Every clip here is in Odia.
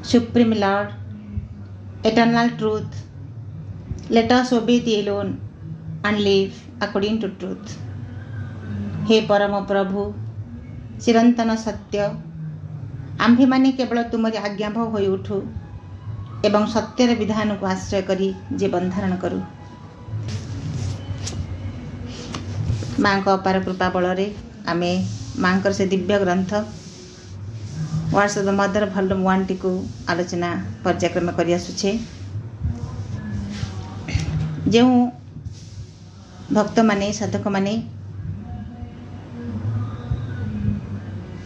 Supreme Lord, eternal truth, let us obey thee alone and live according to truth. हे परम प्रभु चिरंतन सत्य, आम्भेमाने केवल तुमरी आज्ञाभव होई उठू एवं सत्यर विधान को आश्रय करी जीवन धारण करू। माँ को अपार कृपा बल आमे माँ से दिव्य ग्रंथ words of the mother volume 1 T को आलोचना पर्याक्रम कर आसुछे। जो भक्त माने साधक माने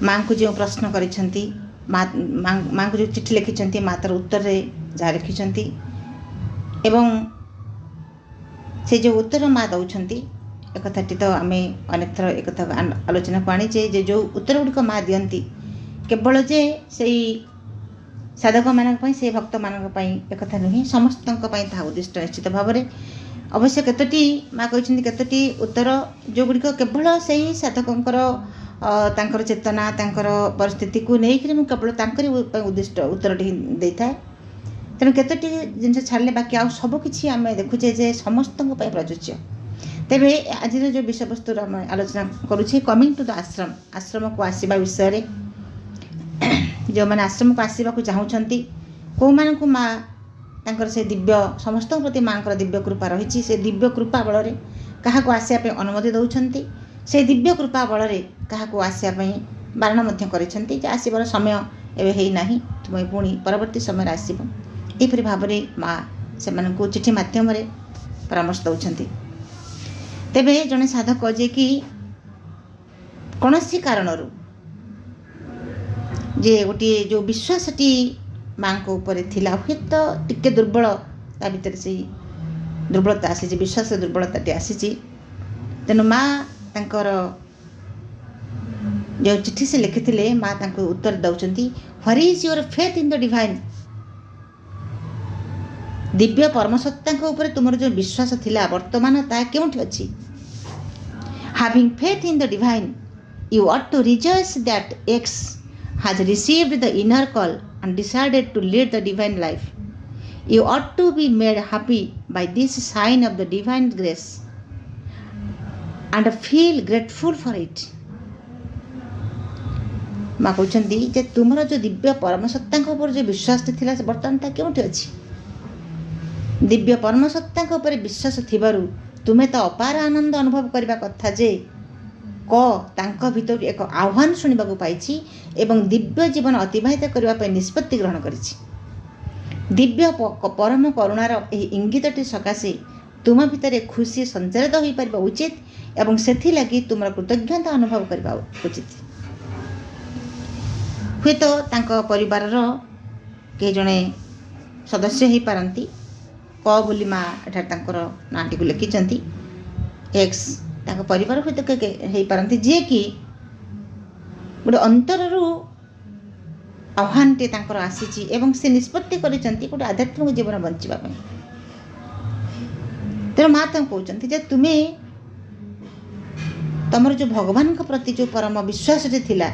माँ को जो प्रश्न करिसेंती, माँ को जो चिठी लिखिसेंती, माँ तार उत्तर रे जा लिखिसेंती एवं से जो उत्तर माँ दौरान एक कथाटी तो आम अनेक थर एक कथा आलोचना को आनीचे जे जो उत्तर गुड़िक माँ दियंती केवल जे से साधक मान से भक्त मान एक कथा नुहे समस्त ता उद्दिष्ट निश्चित भाव में। अवश्य केतोटी माँ कहते केतोटी उत्तर जो गुड़िक केवल से ही साधकंकर तांकर चेतना तांकर परिस्थिति को लेकर मुझे केवल तांकरी उद्दिष्ट उत्तर दे था। तेणु केतोटी जिनस छाड़े बाकी आउ सबकि आम देखुचे जे समस्त प्रযোज्य। तेरे आज जो विषय वस्तु आलोचना करुचे कमिंग टू द आश्रम, आश्रम को आसवा विषय जो मैंने आश्रम को आसवाक चाहूँगी कौ मानक माँ तांकर से दिव्य समस्त प्रति माँ दिव्य कृपा रही से दिव्य कृपा बल क्या आसवाई अनुमति दौरान से दिव्य कृपा बल क्या आसवाई बारण कर आसबार समय एवं ना तुम पुणी परवर्ती समय आसब यहपरी भाव में माँ से चिठी मध्यम परामर्श दौरान। तेबे जड़े साधक जे कि कौन सी कारण जे गोटे जो विश्वासटी माँ को ऊपर थिला हुए तो टिके दुर्बल ता भीतर से दुर्बलता आसी विश्वास दुर्बलताटी आसी। तेणु माँ तांकर जो चिठी से लिखिथिले माँ तांको उत्तर दौरान what is your faith in the divine, Divya परमसत्ता ऊपर तुम जो विश्वास थिला वर्तमान ता केउठी अछि। Having faith in the divine, you ought to rejoice that X has received the inner call and decided to lead the divine life. You ought to be made happy by this sign of the divine grace and feel grateful for it. माँ कहते जे तुमर जो दिव्य परमसत्ता उपर जो विश्वास थिला बर्तमान ता केउठी अछि। दिव्य परमसत्ता उपर विश्वास थिबारु तुम्हें तो अपार आनंद अनुभव करने कथा जे तांका भीतर एक आह्वान शुणा पाई एवं दिव्य जीवन अतिबाहित करने निष्पत्ति ग्रहण कर दिव्य परम करुणार इंगितटी सकाशे तुम भितर खुशी संचारित हो पार उचित एवं से लगी तुम कृतज्ञता अनुभव करने उचित। हुए तो परिवार कई जड़े सदस्य हो पारती क बोली माँ एठार नाटी को लिखिं एक्स परिवार सहित हो पारती जी कि गोटे अंतर आह्वान टे आसी एवं से निष्पत्ति कर गोटे आध्यात्मिक जीवन बंचापी। तेणु माँ कहते तुम्हें तुम जो भगवान प्रति जो परम विश्वास थिला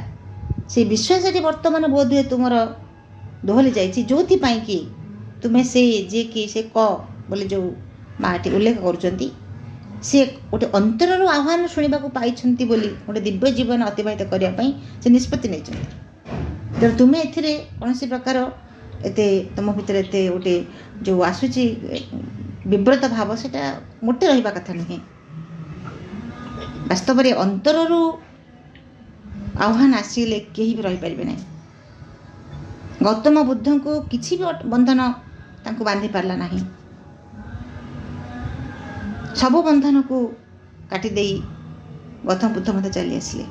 से विश्वास वर्तमान बोध हुए तुम दोहली जाइए जो कि तुम्हें से जे कि से क बोले जो माटी उल्लेख करुँच सी गोटे अंतर आह्वान शुणा पाई गोटे दिव्य जीवन अतिबाहित करने से निष्पत्ति नहीं। तेणु तुम्हें ए कौन प्रकार एत तुम भर एत गोटे जो आसूची विव्रत भाव से मोटे रहा कथा नुहे। वास्तव में अंतर आह्वान आसिले कहीं भी रहीपर ना। गौतम बुद्ध को किसी भी बंधन तांको बांधि पारला नहीं, सब बंधन को काटिदे गौतम बुद्ध मत चली आसिले।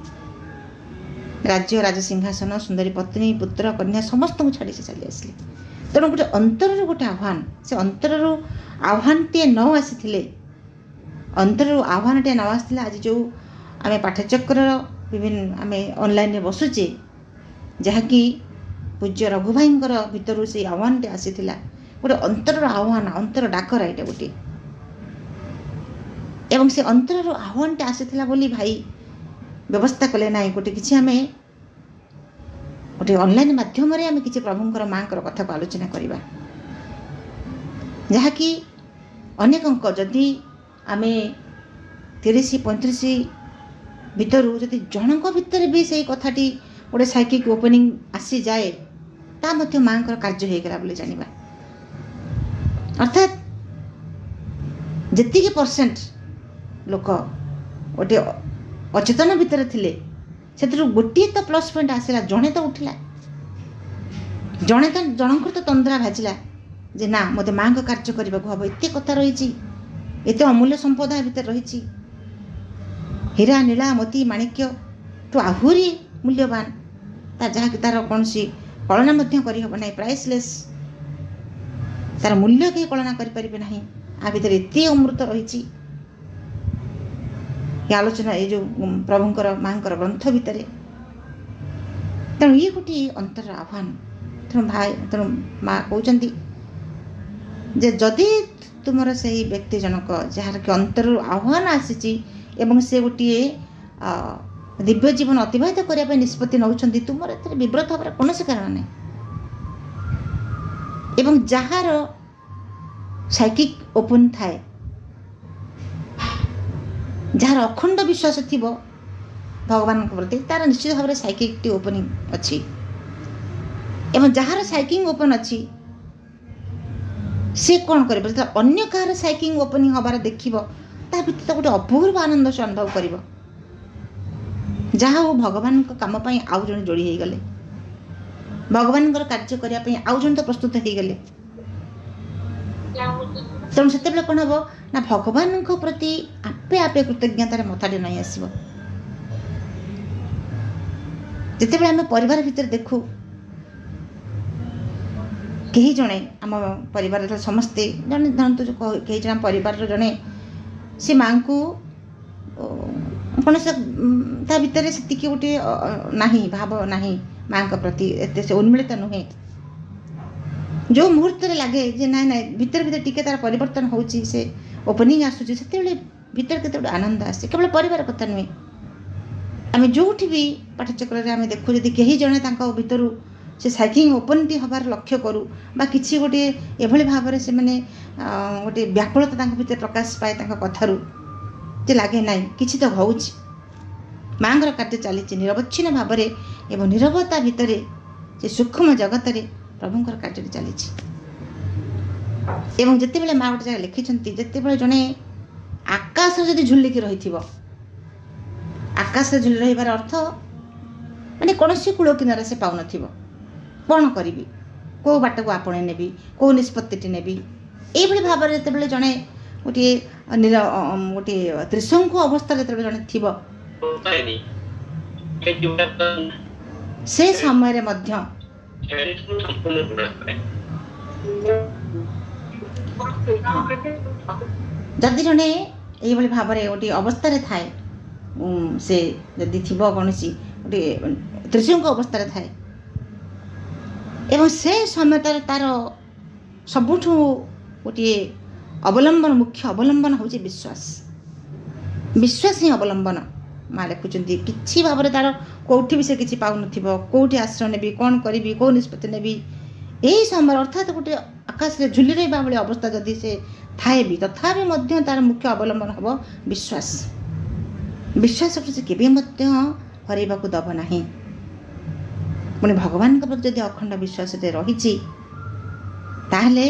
राज्य राजसिंहासन सुंदरी पत्नी पुत्र कन्या समस्त को छाड़ी से चली आसिले। तेणु गोटे अंतर गोटे आह्वान से अंतर आह्वान टे न आसी अंतर आह्वान टे न आसी आज जो आम पाठचक्र विभिन्न आम ऑनलाइन बसुचे जहाँकि पूज्य रघु भाई भितर से आह्वान टे आसी गोटे अंतर आह्वान अंतर डाकर ये गोटे एवं से अंतर आह्वान टे आसी बोली भाई व्यवस्था कले ना गोटे किसी आम गोटे ऑनलाइन माध्यम आम कि प्रभुंर माँ कथा को आलोचना करवा जहाँकि अनेक जदि आम 30-35 भितर जदि जनक भितर भी से कथाटी गोटे साइकिक ओपनिंग आसी जाए ता मध्य माँ कार्य होगला बोली जाना अर्थात जी परसेंट लोक गोटे अचेतन भितर थिले से गोटे तो प्लस पॉइंट आसला जड़े तो उठला जड़े तो जनकर तो तंद्रा भाजला जे ना मत माँ को कार्य करने को हम एत कथा रही एत अमूल्य संपदा भितर रही हीरा नीला मोती माणिक्य तो आहुरी मूल्यवान जहाँकि तार कौन सी कलना करहब ना प्राइसलेस तार मूल्य कहीं कलना करें ना आ भर एत अमृत रही आलोचना ये जो प्रभुंर माँ ग्रंथ भितर तेणु ये गोटे अंतर आह्वान तेणु भाई तेणु माँ कहते जे जदि तुमर से व्यक्ति जनक जार कि अंतर आह्वान आसी से गोटे दिव्य जीवन अतिबाहित करने निष्पत्ति नौ तुम ए विव्रत हमारे कौन से कारण ना एवं जार साइकिक ओपन थाए जार अखंड विश्वास थी भगवान प्रति तार निश्चित भाव में साइकिक ओपनिंग अच्छी एवं जार साइकिंग ओपन अच्छी से कौन कर अन्य कहार साइकिंग ओपनिंग हबार देखिब ता भीतर तो गोटे अपूर्व आनंद से अनुभव कर जहाँ भगवान काम आउ जन जोड़ी हो गले भगवान कार्य करने आउ जन तो प्रस्तुत हो गले तेणु से कौन हम ना भगवान प्रति आपे आपे कृतज्ञतार मथाटे नहीं आसब जिते आम परिवार भितर देखू कहीं जड़े आम परिवार समस्ते जड़े धरतु जो कहीं जन परिवार जड़े से माँ को कौन से भितर से गोटे ना भाव ना माँ प्रति एत से उन्मिलित नुहे जो मुहूर्त लगे जे ना ना भितर भितर टिके तार परिवर्तन होची से ओपनिंग आसूची से भितर के आनंद आसे केवल परिवार कथा नुहे आम जो भी पाठचक्र आम देखू जदि कहीं जड़े भितर से साइकिंग ओपन टी हबार लक्ष्य करूँ बा किसी गोटे एभली भाव से मैंने गोटे व्याकुलता भितर प्रकाश पाए कथारू जे लगे ना कि तो हो माँ कार्य चली निरवच्छिन्न भाव एवं निरवता भितर से सूक्ष्म जगत रे प्रभुंर कार्य चली एवं जिते बड़े माँ गोटे जगह लिखिं जिते जड़े आकाश जदि झुलिकी रही आकाश झुली रही अर्थ माने कौन कूल किनारा से पाऊन कौन करी कौ बाट को आपणे नेबी कौ निष्पत्ति नेबी ये भाव में जिते जड़े गोटे गोटे त्रिशंकु अवस्था जो जड़े थी से समय मध्य जदि जड़े ये भाव में गोटे अवस्था थाए से जदि थी कौन सी गोटे त्रिशंकु अवस्था थाए एवं से समय तार सबुठ गोटे अवलंबन मुख्य अवलंबन हूँ विश्वास विश्वास ही अवलंबन माँ लिखुं कि भाव में तार कौटी भी से किसी पाऊन कौटी आश्रय नेबी कौन करी कौ निष्पत्ति नेबी यही समय अर्थात गोटे आकाश में झुली रहा भाई अवस्था जदि से थाए भी तथापि मध्य तार मुख्य अवलंबन हम विश्वास विश्वास से केवे हरैबा को दब ना पुणी भगवान प्रति जदि अखंड विश्वास रही ताहले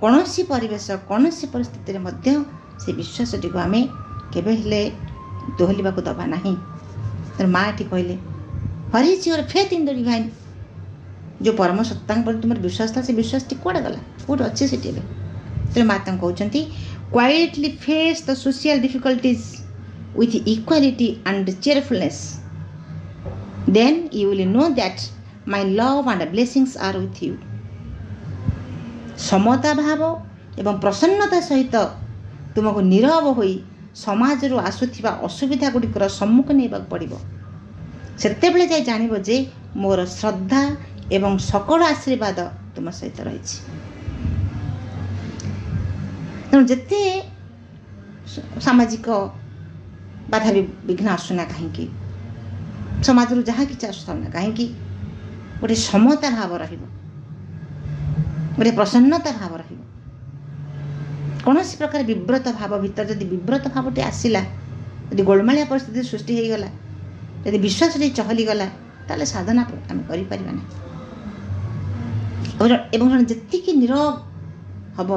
कौन सी परिवेश कौन सी परिस्थिति मध्य से विश्वास टी आम के दोहलिबा को दबा नहीं तर माँ ये कहले her is your faith in the divine जो परम सत्ता पर तुम विश्वास था से विश्वास टी कौड़े गला कौट अच्छे से तो माँ कहते quietly face the social difficulties with equality and cheerfulness then you will know that my love and blessings are with you समता भाव एवं प्रसन्नता सहित तुमको नीरव होई समाज रू आसुथिबा असुविधा गुड़िकर सम्मुख नहीं पड़ो सेतेबेले जाई जानिबो जे मोर श्रद्धा एवं सकल आशीर्वाद तुम सहित रही तेणु जिते सामाजिक बाधा विघ्न आसुना कहीं समाज जहाँ कि आसुना कहीं ଗୋଟେ ସମତା ଭାବ ରହିବ, ଗୋଟେ ପ୍ରସନ୍ନତା ଭାବ ରହିବ। କୌଣସି ପ୍ରକାର ବିବ୍ରତ ଭାବ ଭିତରେ ଯଦି ବିବ୍ରତ ଭାବଟି ଆସିଲା, ଯଦି ଗୋଳମାଳିଆ ପରିସ୍ଥିତି ସୃଷ୍ଟି ହୋଇଗଲା, ଯଦି ବିଶ୍ୱାସଟି ଚହଲିଗଲା, ତାହେଲେ ସାଧନା ଆମେ କରିପାରିବା ନାହିଁ। ଏବଂ ଜଣେ ଯେତିକି ନୀରବ ହେବ,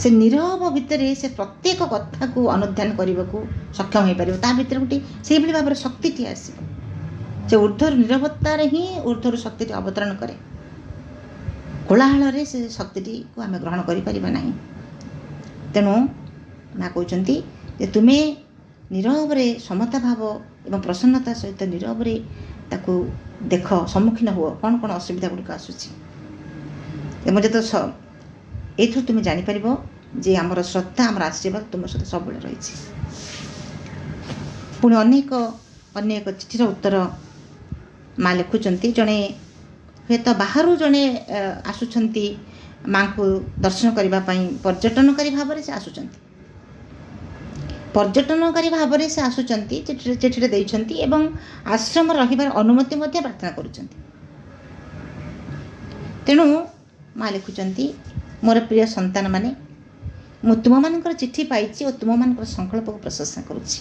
ସେ ନୀରବ ଭିତରେ ସେ ପ୍ରତ୍ୟେକ କଥାକୁ ଅନୁଧ୍ୟାନ କରିବାକୁ ସକ୍ଷମ ହୋଇପାରିବ। ତା ଭିତରେ ଗୋଟେ ସେଇଭଳି ଭାବରେ ଶକ୍ତିଟି ଆସିବ। ସେ ଉର୍ଦ୍ଧ୍ୱରୁ ନୀରବତାରେ ହିଁ ଉର୍ଦ୍ଧ୍ୱରୁ ଶକ୍ତିଟି ଅବତରଣ କରେ। କୋଳାହଳରେ ସେ ଶକ୍ତିଟିକୁ ଆମେ ଗ୍ରହଣ କରିପାରିବା ନାହିଁ। ତେଣୁ ମା' କହୁଛନ୍ତି ଯେ ତୁମେ ନୀରବରେ ସମତା ଭାବ ଏବଂ ପ୍ରସନ୍ନତା ସହିତ ନୀରବରେ ତାକୁ ଦେଖ, ସମ୍ମୁଖୀନ ହୁଅ କ'ଣ କ'ଣ ଅସୁବିଧା ଗୁଡ଼ିକ ଆସୁଛି। ଏବଂ ଯେତେବେଳେ ଏଇଥିରୁ ତୁମେ ଜାଣିପାରିବ ଯେ ଆମର ଶ୍ରଦ୍ଧା, ଆମର ଆଶୀର୍ବାଦ ତୁମ ସହିତ ସବୁବେଳେ ରହିଛି। ପୁଣି ଅନ୍ୟ ଏକ ଚିଠିର ଉତ୍ତର ମା' ଲେଖୁଛନ୍ତି, ଜଣେ ହୁଏତ ବାହାରୁ ଜଣେ ଆସୁଛନ୍ତି ମା'ଙ୍କୁ ଦର୍ଶନ କରିବା ପାଇଁ, ପର୍ଯ୍ୟଟନକାରୀ ଭାବରେ ସେ ଆସୁଛନ୍ତି। ପର୍ଯ୍ୟଟନକାରୀ ଭାବରେ ସେ ଆସୁଛନ୍ତି, ଚିଠିରେ ଦେଇଛନ୍ତି ଏବଂ ଆଶ୍ରମ ରହିବାର ଅନୁମତି ମଧ୍ୟ ପ୍ରାର୍ଥନା କରୁଛନ୍ତି। ତେଣୁ ମା' ଲେଖୁଛନ୍ତି, ମୋର ପ୍ରିୟ ସନ୍ତାନମାନେ, ମୁଁ ତୁମମାନଙ୍କର ଚିଠି ପାଇଛି ଓ ତୁମମାନଙ୍କର ସଂକଳ୍ପକୁ ପ୍ରଶଂସା କରୁଛି।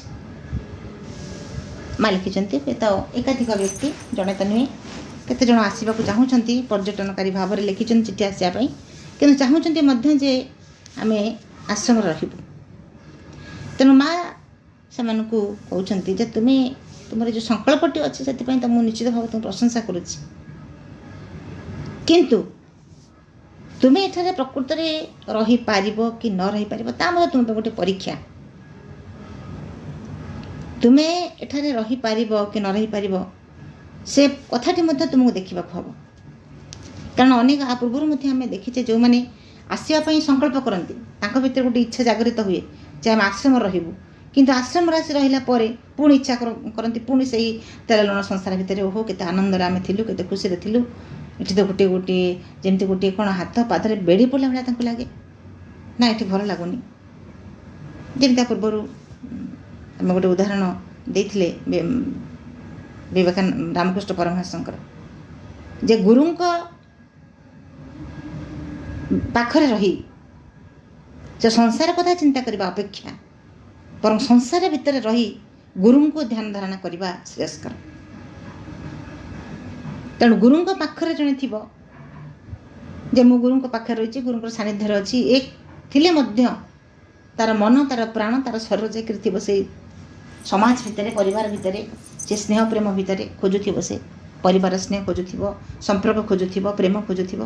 ମା' ଲେଖିଛନ୍ତି, ହୁଏତ ଏକାଧିକ ବ୍ୟକ୍ତି, ଜଣେ ତ ନୁହେଁ, କେତେଜଣ ଆସିବାକୁ ଚାହୁଁଛନ୍ତି, ପର୍ଯ୍ୟଟନକାରୀ ଭାବରେ ଲେଖିଛନ୍ତି ଚିଠି ଆସିବା ପାଇଁ, କିନ୍ତୁ ଚାହୁଁଛନ୍ତି ମଧ୍ୟ ଯେ ଆମେ ଆଶ୍ରମରେ ରହିବୁ। ତେଣୁ ମା' ସେମାନଙ୍କୁ କହୁଛନ୍ତି ଯେ ତୁମର ଯେଉଁ ସଂକଳ୍ପଟି ଅଛି ସେଥିପାଇଁ ତ ମୁଁ ନିଶ୍ଚିତ ଭାବେ ତୁମ ପ୍ରଶଂସା କରୁଛି, କିନ୍ତୁ ତୁମେ ଏଠାରେ ପ୍ରକୃତରେ ରହିପାରିବ କି ନ ରହିପାରିବ ତା ମଧ୍ୟ ତୁମ ପାଇଁ ଗୋଟେ ପରୀକ୍ଷା। ତୁମେ ଏଠାରେ ରହିପାରିବ କି ନ ରହିପାରିବ ସେ କଥାଟି ମଧ୍ୟ ତୁମକୁ ଦେଖିବାକୁ ହେବ। କାରଣ ଅନେକ ପୂର୍ବରୁ ମଧ୍ୟ ଆମେ ଦେଖିଛେ, ଯେଉଁମାନେ ଆସିବା ପାଇଁ ସଂକଳ୍ପ କରନ୍ତି ତାଙ୍କ ଭିତରେ ଗୋଟେ ଇଚ୍ଛା ଜାଗରିତ ହୁଏ ଯେ ଆମେ ଆଶ୍ରମରେ ରହିବୁ, କିନ୍ତୁ ଆଶ୍ରମରେ ଆସି ରହିଲା ପରେ ପୁଣି ଇଚ୍ଛା କରନ୍ତି ପୁଣି ସେଇ ତେଲ ଲୁଣ ସଂସାର ଭିତରେ, ଓହୋ କେତେ ଆନନ୍ଦରେ ଆମେ ଥିଲୁ, କେତେ ଖୁସିରେ ଥିଲୁ, ଏଠି ତ ଗୋଟିଏ ଯେମିତି ଗୋଟିଏ କ'ଣ ହାତ ପାଦରେ ବେଡ଼ି ପଡ଼ିଲା ଭଳିଆ ତାଙ୍କୁ ଲାଗେ, ନା ଏଠି ଭଲ ଲାଗୁନି। ଯେମିତି ପୂର୍ବରୁ ଆମେ ଗୋଟେ ଉଦାହରଣ ଦେଇଥିଲେ ରାମକୃଷ୍ଣ ପରମହଂସଙ୍କର, ଯେ ଗୁରୁଙ୍କ ପାଖରେ ରହି ସେ ସଂସାର କଥା ଚିନ୍ତା କରିବା ଅପେକ୍ଷା ବରଂ ସଂସାର ଭିତରେ ରହି ଗୁରୁଙ୍କୁ ଧ୍ୟାନ ଧାରଣା କରିବା ଶ୍ରେୟସ୍କର। ତେଣୁ ଗୁରୁଙ୍କ ପାଖରେ ଜଣେ ଥିବ, ଯେ ମୁଁ ଗୁରୁଙ୍କ ପାଖରେ ରହିଛି, ଗୁରୁଙ୍କର ସାନ୍ନିଧ୍ୟରେ ଅଛି, ଏ ଥିଲେ ମଧ୍ୟ ତାର ମନ, ତାର ପ୍ରାଣ, ତାର ଶରୀର ଯାଇକରି ଥିବ ସେଇ ସମାଜ ଭିତରେ, ପରିବାର ଭିତରେ, ସେ ସ୍ନେହ ପ୍ରେମ ଭିତରେ ଖୋଜୁଥିବ, ସେ ପରିବାର ସ୍ନେହ ଖୋଜୁଥିବ, ସମ୍ପର୍କ ଖୋଜୁଥିବ, ପ୍ରେମ ଖୋଜୁଥିବ।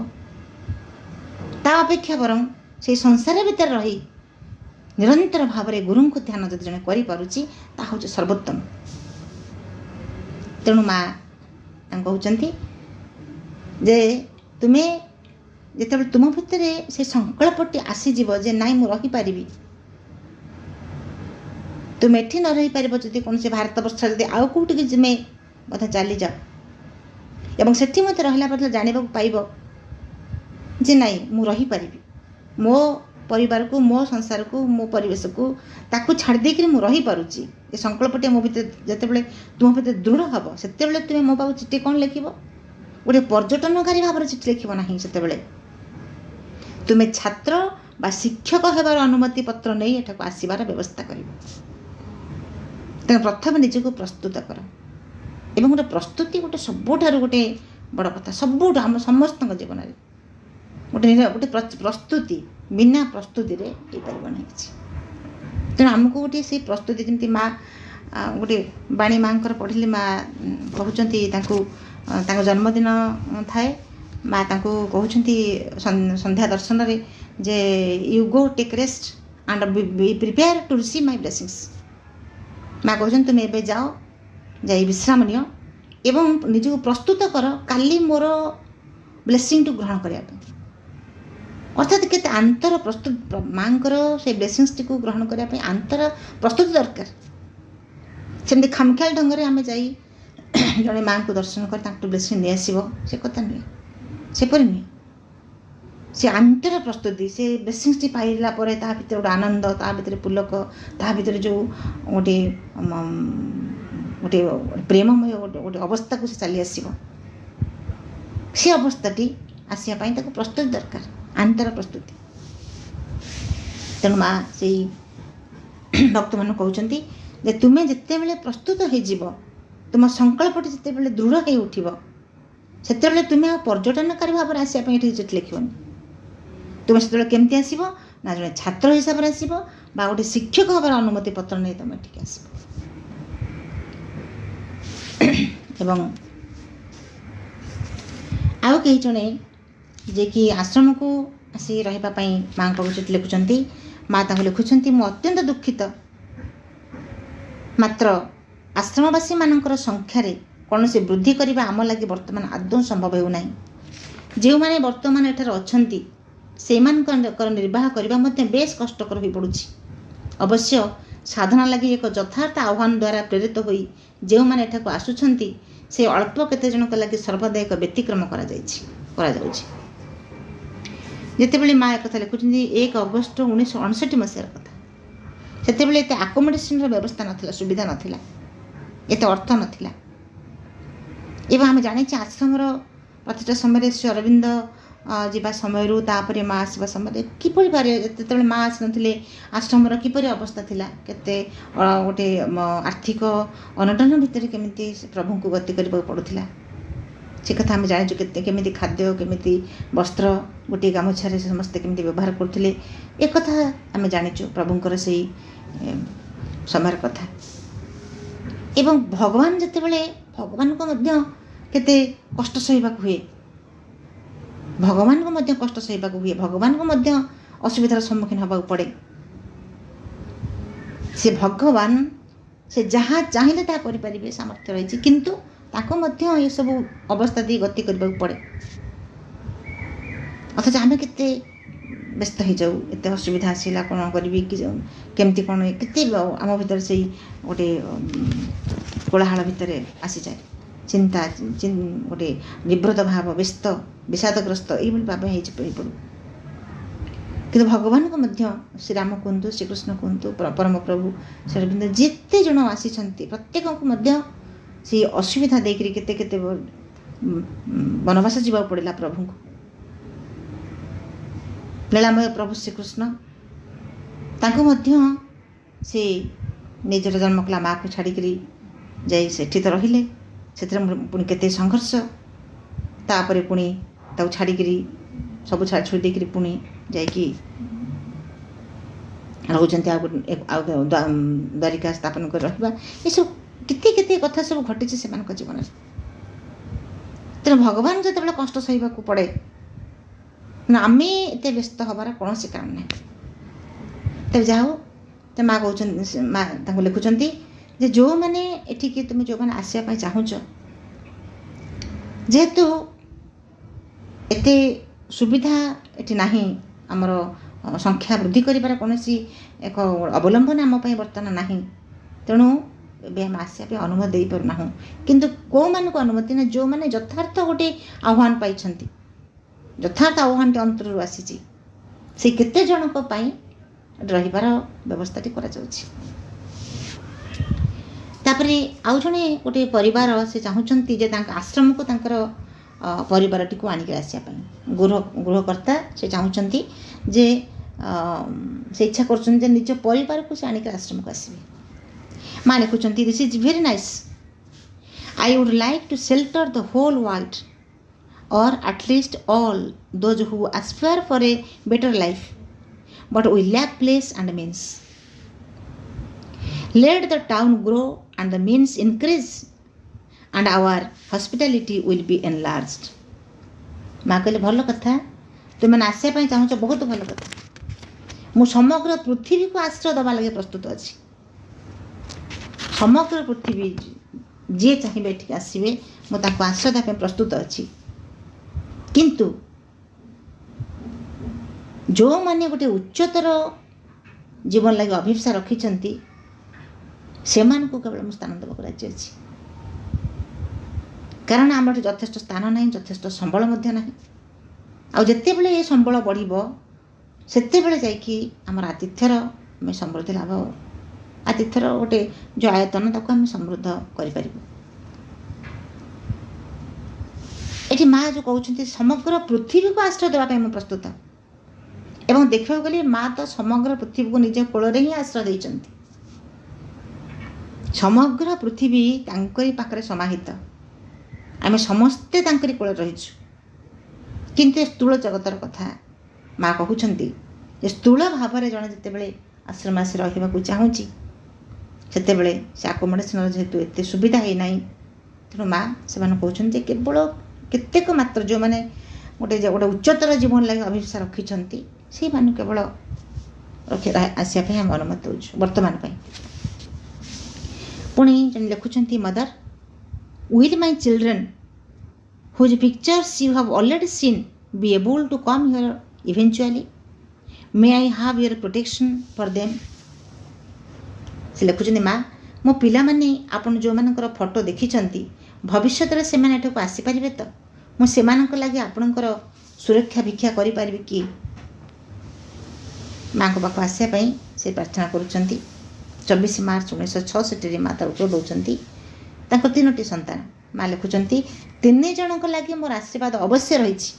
ତା ଅପେକ୍ଷା ବରଂ ସେଇ ସଂସାର ଭିତରେ ରହି ନିରନ୍ତର ଭାବରେ ଗୁରୁଙ୍କୁ ଧ୍ୟାନ ଯଦି ଜଣେ କରିପାରୁଛି, ତାହା ହେଉଛି ସର୍ବୋତ୍ତମ। ତେଣୁ ମା' ତାଙ୍କୁ କହୁଛନ୍ତି ଯେ ତୁମେ ଯେତେବେଳେ ତୁମ ଭିତରେ ସେ ସଂକଳ୍ପଟି ଆସିଯିବ ଯେ ନାଇଁ ମୁଁ ରହିପାରିବି, ତୁମେ ଏଠି ନ ରହିପାରିବ, ଯଦି କୌଣସି ଭାରତବର୍ଷରେ ଯଦି ଆଉ କେଉଁଠିକି ତୁମେ ମଧ୍ୟ ଚାଲିଯାଅ ଏବଂ ସେଠି ମଧ୍ୟ ରହିଲା ପରେ ଜାଣିବାକୁ ପାଇବ ଯେ ନାଇଁ ମୁଁ ରହିପାରିବି, ମୋ ପରିବାରକୁ, ମୋ ସଂସାରକୁ, ମୋ ପରିବେଶକୁ ତାକୁ ଛାଡ଼ି ଦେଇକରି ମୁଁ ରହିପାରୁଛି, ଏ ସଂକଳ୍ପଟି ମୋ ଭିତରେ ଯେତେବେଳେ ତୁମ ଭିତରେ ଦୃଢ଼ ହେବ, ସେତେବେଳେ ତୁମେ ମୋ ପାଖକୁ ଚିଠି କ'ଣ ଲେଖିବ? ଗୋଟେ ପର୍ଯ୍ୟଟନକାରୀ ଭାବରେ ଚିଠି ଲେଖିବ ନାହିଁ। ସେତେବେଳେ ତୁମେ ଛାତ୍ର ବା ଶିକ୍ଷକ ହେବାର ଅନୁମତି ପତ୍ର ନେଇ ଏଠାକୁ ଆସିବାର ବ୍ୟବସ୍ଥା କରିବ। ତେଣୁ ପ୍ରଥମେ ନିଜକୁ ପ୍ରସ୍ତୁତ କର। ଏବଂ ଗୋଟେ ପ୍ରସ୍ତୁତି ଗୋଟେ ସବୁଠାରୁ ଗୋଟେ ବଡ଼ କଥା, ସବୁଠୁ ଆମ ସମସ୍ତଙ୍କ ଜୀବନରେ ଗୋଟେ ପ୍ରସ୍ତୁତି, ବିନା ପ୍ରସ୍ତୁତିରେ ହେଇପାରିବ ନାହିଁ କିଛି। ତେଣୁ ଆମକୁ ଗୋଟିଏ ସେଇ ପ୍ରସ୍ତୁତି, ଯେମିତି ମା' ଗୋଟେ ବାଣୀ ମା'ଙ୍କର ପଢ଼ିଲେ, ମା' କହୁଛନ୍ତି ତାଙ୍କୁ ତାଙ୍କ ଜନ୍ମଦିନ ଥାଏ, ମା' ତାଙ୍କୁ କହୁଛନ୍ତି ସନ୍ଧ୍ୟା ଦର୍ଶନରେ ଯେ you go take rest and be prepare to receive my blessings. ମା' କହୁଛନ୍ତି ତୁମେ ଏବେ ଯାଇ ବିଶ୍ରାମ ନିଅ ଏବଂ ନିଜକୁ ପ୍ରସ୍ତୁତ କର କାଲି ମୋର ବ୍ଲେସିଂକୁ ଗ୍ରହଣ କରିବା ପାଇଁ। ଅର୍ଥାତ୍ କେତେ ଆନ୍ତର ପ୍ରସ୍ତୁତ, ମା'ଙ୍କର ସେ ବ୍ଲେସିଂସଟିକୁ ଗ୍ରହଣ କରିବା ପାଇଁ ଆନ୍ତର ପ୍ରସ୍ତୁତି ଦରକାର। ସେମିତି ଖାମଖିଆଲ ଢଙ୍ଗରେ ଆମେ ଯାଇ ଜଣେ ମା'ଙ୍କୁ ଦର୍ଶନ କରି ତାଙ୍କଠୁ ବ୍ଲେସିଂ ନେଇଆସିବ, ସେ କଥା ନୁହେଁ, ସେପରି ନୁହେଁ। ସେ ଆନ୍ତର ପ୍ରସ୍ତୁତି, ସେ ବ୍ଲେସିଂସଟି ପାଇଲା ପରେ ତା ଭିତରେ ଗୋଟେ ଆନନ୍ଦ, ତା ଭିତରେ ପୁଲକ, ତା ଭିତରେ ଯେଉଁ ଗୋଟେ ପ୍ରେମମୟ ଗୋଟେ ଅବସ୍ଥାକୁ ସେ ଚାଲି ଆସିବ। ସେ ଅବସ୍ଥାଟି ଆସିବା ପାଇଁ ତାକୁ ପ୍ରସ୍ତୁତି ଦରକାର, ଆନ୍ତର ପ୍ରସ୍ତୁତି। ତେଣୁ ମା ସେଇ ଭକ୍ତମାନଙ୍କୁ କହୁଛନ୍ତି ଯେ ତୁମେ ଯେତେବେଳେ ପ୍ରସ୍ତୁତ ହୋଇଯିବ, ତୁମ ସଂକଳ୍ପଟି ଯେତେବେଳେ ଦୃଢ଼ ହୋଇ ଉଠିବ, ସେତେବେଳେ ତୁମେ ଆଉ ପର୍ଯ୍ୟଟନକାରୀ ଭାବରେ ଆସିବା ପାଇଁ ଏଠିକି ଚିଠି ଲେଖିବନି। ତୁମେ ସେତେବେଳେ କେମିତି ଆସିବ ନା ଜଣେ ଛାତ୍ର ହିସାବରେ ଆସିବ ବା ଗୋଟେ ଶିକ୍ଷକ ହେବାର ଅନୁମତି ପତ୍ର ନେଇ ତୁମେ ଏଠିକି ଆସିବ। ଏବଂ ଆଉ କେହି ଜଣେ ଯିଏକି ଆଶ୍ରମକୁ ଆସି ରହିବା ପାଇଁ ମାଆଙ୍କ ପାଖକୁ ଚିଠି ଲେଖୁଛନ୍ତି। ମା ତାଙ୍କୁ ଲେଖୁଛନ୍ତି, ମୁଁ ଅତ୍ୟନ୍ତ ଦୁଃଖିତ, ମାତ୍ର ଆଶ୍ରମବାସୀମାନଙ୍କର ସଂଖ୍ୟାରେ କୌଣସି ବୃଦ୍ଧି କରିବା ଆମ ଲାଗି ବର୍ତ୍ତମାନ ଆଦୌ ସମ୍ଭବ ହେଉନାହିଁ। ଯେଉଁମାନେ ବର୍ତ୍ତମାନ ଏଠାରେ ଅଛନ୍ତି ସେମାନଙ୍କର ନିର୍ବାହ କରିବା ମଧ୍ୟ ବେଶ୍ କଷ୍ଟକର ହୋଇପଡ଼ୁଛି। ଅବଶ୍ୟ ସାଧନା ଲାଗି ଏକ ଯଥାର୍ଥ ଆହ୍ୱାନ ଦ୍ୱାରା ପ୍ରେରିତ ହୋଇ ଯେଉଁମାନେ ଏଠାକୁ ଆସୁଛନ୍ତି ସେ ଅଳ୍ପ କେତେ ଜଣଙ୍କ ଲାଗି ସର୍ବଦା ଏକ ବ୍ୟତିକ୍ରମ କରାଯାଉଛି। ଯେତେବେଳେ ମା ଏକଥା ଲେଖୁଛନ୍ତି 1 ଅଗଷ୍ଟ 1959 ମସିହାର କଥା, ସେତେବେଳେ ଏତେ ଆକୋମୋଡେସନର ବ୍ୟବସ୍ଥା ନଥିଲା, ସୁବିଧା ନଥିଲା, ଏତେ ଅର୍ଥ ନଥିଲା। ଏବଂ ଆମେ ଜାଣିଛେ ଆଶ୍ରମର ପ୍ରତିଟା ସମୟରେ ଶ୍ରୀ ଅରବିନ୍ଦ ଯିବା ସମୟରୁ ତାପରେ ମା ଆସିବା ସମୟରେ କିପରି ଭାବରେ, ଯେତେବେଳେ ମା ଆସିନଥିଲେ ଆଶ୍ରମର କିପରି ଅବସ୍ଥା ଥିଲା, କେତେ ଗୋଟେ ଆର୍ଥିକ ଅନଟନ ଭିତରେ କେମିତି ପ୍ରଭୁଙ୍କୁ ଗତି କରିବାକୁ ପଡ଼ୁଥିଲା, ସେ କଥା ଆମେ ଜାଣିଛୁ। କେମିତି ଖାଦ୍ୟ, କେମିତି ବସ୍ତ୍ର, ଗୋଟିଏ ଗାମୁଛାରେ ସମସ୍ତେ କେମିତି ବ୍ୟବହାର କରୁଥିଲେ, ଏକଥା ଆମେ ଜାଣିଛୁ ପ୍ରଭୁଙ୍କର ସେଇ ସମୟର କଥା। ଏବଂ ଭଗବାନ ଯେତେବେଳେ, ଭଗବାନଙ୍କୁ ମଧ୍ୟ କେତେ କଷ୍ଟ ସହିବାକୁ ହୁଏ, ଭଗବାନଙ୍କୁ ମଧ୍ୟ ଅସୁବିଧାର ସମ୍ମୁଖୀନ ହେବାକୁ ପଡ଼େ। ସେ ଭଗବାନ, ସେ ଯାହା ଚାହିଁଲେ ତାହା କରିପାରିବେ, ସାମର୍ଥ୍ୟ ରହିଛି, କିନ୍ତୁ ତାକୁ ମଧ୍ୟ ଏସବୁ ଅବସ୍ଥା ଦେଇ ଗତି କରିବାକୁ ପଡ଼େ। ଅଥଚ ଆମେ କେତେ ବ୍ୟସ୍ତ ହେଇଯାଉ, ଏତେ ଅସୁବିଧା ଆସିଲା କ'ଣ କରିବି, କେମିତି କ'ଣ, କେତେ ଆମ ଭିତରେ ସେଇ ଗୋଟେ କୋଳାହଳ ଭିତରେ ଆସିଯାଏ, ଚିନ୍ତା, ଗୋଟେ ନିବୃତ ଭାବ, ବ୍ୟସ୍ତ, ବିଷାଦଗ୍ରସ୍ତ ଏଇଭଳି ଭାବେ ହେଇପଡ଼ୁ। କିନ୍ତୁ ଭଗବାନଙ୍କୁ ମଧ୍ୟ ଶ୍ରୀରାମ କୁହନ୍ତୁ, ଶ୍ରୀକୃଷ୍ଣ କୁହନ୍ତୁ, ପରମ ପ୍ରଭୁ ଶ୍ରୀ ଅରବିନ୍ଦ ଯେତେ ଜଣ ଆସିଛନ୍ତି ପ୍ରତ୍ୟେକଙ୍କୁ ମଧ୍ୟ ସେଇ ଅସୁବିଧା ଦେଇକରି କେତେ ବନବାସ ଯିବାକୁ ପଡ଼ିଲା ପ୍ରଭୁଙ୍କୁ। ଲୀଳାମୟ ପ୍ରଭୁ ଶ୍ରୀକୃଷ୍ଣ, ତାଙ୍କୁ ମଧ୍ୟ ସେ ନିଜର ଜନ୍ମ କଲା ମାଆକୁ ଛାଡ଼ିକରି ଯାଇ ସେଠି ତ ରହିଲେ, ସେଥିରେ ପୁଣି କେତେ ସଂଘର୍ଷ, ତାପରେ ପୁଣି ତାକୁ ଛାଡ଼ିକରି ସବୁ ଛାଡ଼ି ଦେଇକରି ପୁଣି ଯାଇକି ରହୁଛନ୍ତି ଆଉ ଦ୍ୱାରିକା ସ୍ଥାପନ କରି ରହିବା। ଏସବୁ କେତେ କଥା ସବୁ ଘଟିଛି ସେମାନଙ୍କ ଜୀବନରେ। ତେଣୁ ଭଗବାନ ଯେତେବେଳେ କଷ୍ଟ ସହିବାକୁ ପଡ଼େ, ଆମେ ଏତେ ବ୍ୟସ୍ତ ହେବାର କୌଣସି କାରଣ ନାହିଁ। ତେବେ ଯାହା ହଉ, ମା କହୁଛନ୍ତି, ମା ତାଙ୍କୁ ଲେଖୁଛନ୍ତି ଯେ ଯେଉଁମାନେ ଏଠିକି, ତୁମେ ଯେଉଁମାନେ ଆସିବା ପାଇଁ ଚାହୁଁଛ, ଯେହେତୁ ଏତେ ସୁବିଧା ଏଠି ନାହିଁ, ଆମର ସଂଖ୍ୟା ବୃଦ୍ଧି କରିବାର କୌଣସି ଏକ ଅବଲମ୍ବନ ଆମ ପାଇଁ ବର୍ତ୍ତମାନ ନାହିଁ, ତେଣୁ ଏବେ ଆମେ ଆସିବା ପାଇଁ ଅନୁମତି ଦେଇପାରୁନାହୁଁ। କିନ୍ତୁ କେଉଁମାନଙ୍କୁ ଅନୁମତି ନା, ଯେଉଁମାନେ ଯଥାର୍ଥ ଗୋଟେ ଆହ୍ୱାନ ପାଇଛନ୍ତି, ଯଥାର୍ଥ ଆହ୍ୱାନଟି ଅନ୍ତରରୁ ଆସିଛି, ସେ କେତେ ଜଣଙ୍କ ପାଇଁ ରହିବାର ବ୍ୟବସ୍ଥାଟି କରାଯାଉଛି। ତାପରେ ଆଉ ଜଣେ ଗୋଟେ ପରିବାର, ସେ ଚାହୁଁଛନ୍ତି ଯେ ତାଙ୍କ ଆଶ୍ରମକୁ ତାଙ୍କର ପରିବାରଟିକୁ ଆଣିକି ଆସିବା ପାଇଁ, ଗୃହକର୍ତ୍ତା ସେ ଚାହୁଁଛନ୍ତି ଯେ ସେ ଇଚ୍ଛା କରୁଛନ୍ତି ଯେ ନିଜ ପରିବାରକୁ ସେ ଆଣିକି ଆଶ୍ରମକୁ ଆସିବେ। ମା ଲେଖୁଛନ୍ତି, this is very nice, I would like to shelter the whole world, or at least all those who aspire for a better life, but we lack place and means. Let the town grow and the means increase, and our hospitality will be enlarged. ମା କହିଲେ, ଭଲ କଥା, ତୁମେମାନେ ଆସିବା ପାଇଁ ଚାହୁଁଛ, ବହୁତ ଭଲ କଥା। ମୁଁ ସମଗ୍ର ପୃଥିବୀକୁ ଆଶ୍ରୟ ଦେବା ଲାଗି ପ୍ରସ୍ତୁତ ଅଛି। ସମଗ୍ର ପୃଥିବୀ ଯିଏ ଚାହିଁବେ ଏଠିକି ଆସିବେ, ମୁଁ ତାଙ୍କୁ ଆଶ୍ରୟ ଦେବା ପାଇଁ ପ୍ରସ୍ତୁତ ଅଛି। କିନ୍ତୁ ଯେଉଁମାନେ ଗୋଟେ ଉଚ୍ଚତର ଜୀବନ ଲାଗି ଅଭିପ୍ସା ରଖିଛନ୍ତି, ସେମାନଙ୍କୁ କେବଳ ମୁଁ ସ୍ଥାନ ଦେବାକୁ ରାଜି ଅଛି। କାରଣ ଆମର ଏଠି ଯଥେଷ୍ଟ ସ୍ଥାନ ନାହିଁ, ଯଥେଷ୍ଟ ସମ୍ବଳ ମଧ୍ୟ ନାହିଁ। ଆଉ ଯେତେବେଳେ ଏ ସମ୍ବଳ ବଢ଼ିବ, ସେତେବେଳେ ଯାଇକି ଆମର ଆତିଥ୍ୟର ଆମେ ସମୃଦ୍ଧି ଲାଭ, ଆତିଥ୍ୟର ଗୋଟେ ଯେଉଁ ଆୟତନ, ତାକୁ ଆମେ ସମୃଦ୍ଧ କରିପାରିବୁ। ଏଠି ମା ଯେଉଁ କହୁଛନ୍ତି ସମଗ୍ର ପୃଥିବୀକୁ ଆଶ୍ରୟ ଦେବା ପାଇଁ ମୁଁ ପ୍ରସ୍ତୁତ। ଏବଂ ଦେଖିବାକୁ ଗଲେ ମା ତ ସମଗ୍ର ପୃଥିବୀକୁ ନିଜ କୋଳରେ ହିଁ ଆଶ୍ରୟ ଦେଇଛନ୍ତି। ସମଗ୍ର ପୃଥିବୀ ତାଙ୍କରି ପାଖରେ ସମାହିତ। ଆମେ ସମସ୍ତେ ତାଙ୍କରି କୋଳରେ ରହିଛୁ। କିନ୍ତୁ ଏ ସ୍ଥୂଳ ଜଗତର କଥା ମା କହୁଛନ୍ତି ଯେ ସ୍ଥୂଳ ଭାବରେ ଜଣେ ଯେତେବେଳେ ଆଶ୍ରମ ଆସି ରହିବାକୁ ଚାହୁଁଛି ସେତେବେଳେ ସେ ଆକୋମୋଡେସନର ଯେହେତୁ ଏତେ ସୁବିଧା ହେଇନାହିଁ, ତେଣୁ ମା ସେମାନେ କହୁଛନ୍ତି ଯେ କେବଳ କେତେକ ମାତ୍ର ଯେଉଁମାନେ ଗୋଟେ ଉଚ୍ଚତର ଜୀବନ ଲାଗି ଅଭିଳାଷା ରଖିଛନ୍ତି ସେଇମାନଙ୍କୁ କେବଳ ଆସିବା ପାଇଁ ଆମେ ଅନୁମତି ଦେଉଛୁ ବର୍ତ୍ତମାନ ପାଇଁ। ପୁଣି ଜଣେ ଲେଖୁଛନ୍ତି ମଦର, will my children whose pictures you have already seen be able to come here eventually? May I have your protection for them? ସେ ଲେଖୁଛନ୍ତି ମା, ମୋ ପିଲାମାନେ ଆପଣ ଯେଉଁମାନଙ୍କର ଫଟୋ ଦେଖିଛନ୍ତି ଭବିଷ୍ୟତରେ ସେମାନେ ଏଠାକୁ ଆସିପାରିବେ ତ? ମୁଁ ସେମାନଙ୍କ ଲାଗି ଆପଣଙ୍କର ସୁରକ୍ଷା ଭିକ୍ଷା କରିପାରିବି କି? ମାଆଙ୍କ ପାଖକୁ ଆସିବା ପାଇଁ ସେ ପ୍ରାର୍ଥନା କରୁଛନ୍ତି। 24 ମାର୍ଚ୍ଚ 1966ରେ ମା ତାର ଉତ୍ତର ଦେଉଛନ୍ତି। ତାଙ୍କ 3ଟି ସନ୍ତାନ। ମା ଲେଖୁଛନ୍ତି 3 ଜଣଙ୍କ ଲାଗି ମୋର ଆଶୀର୍ବାଦ ଅବଶ୍ୟ ରହିଛି।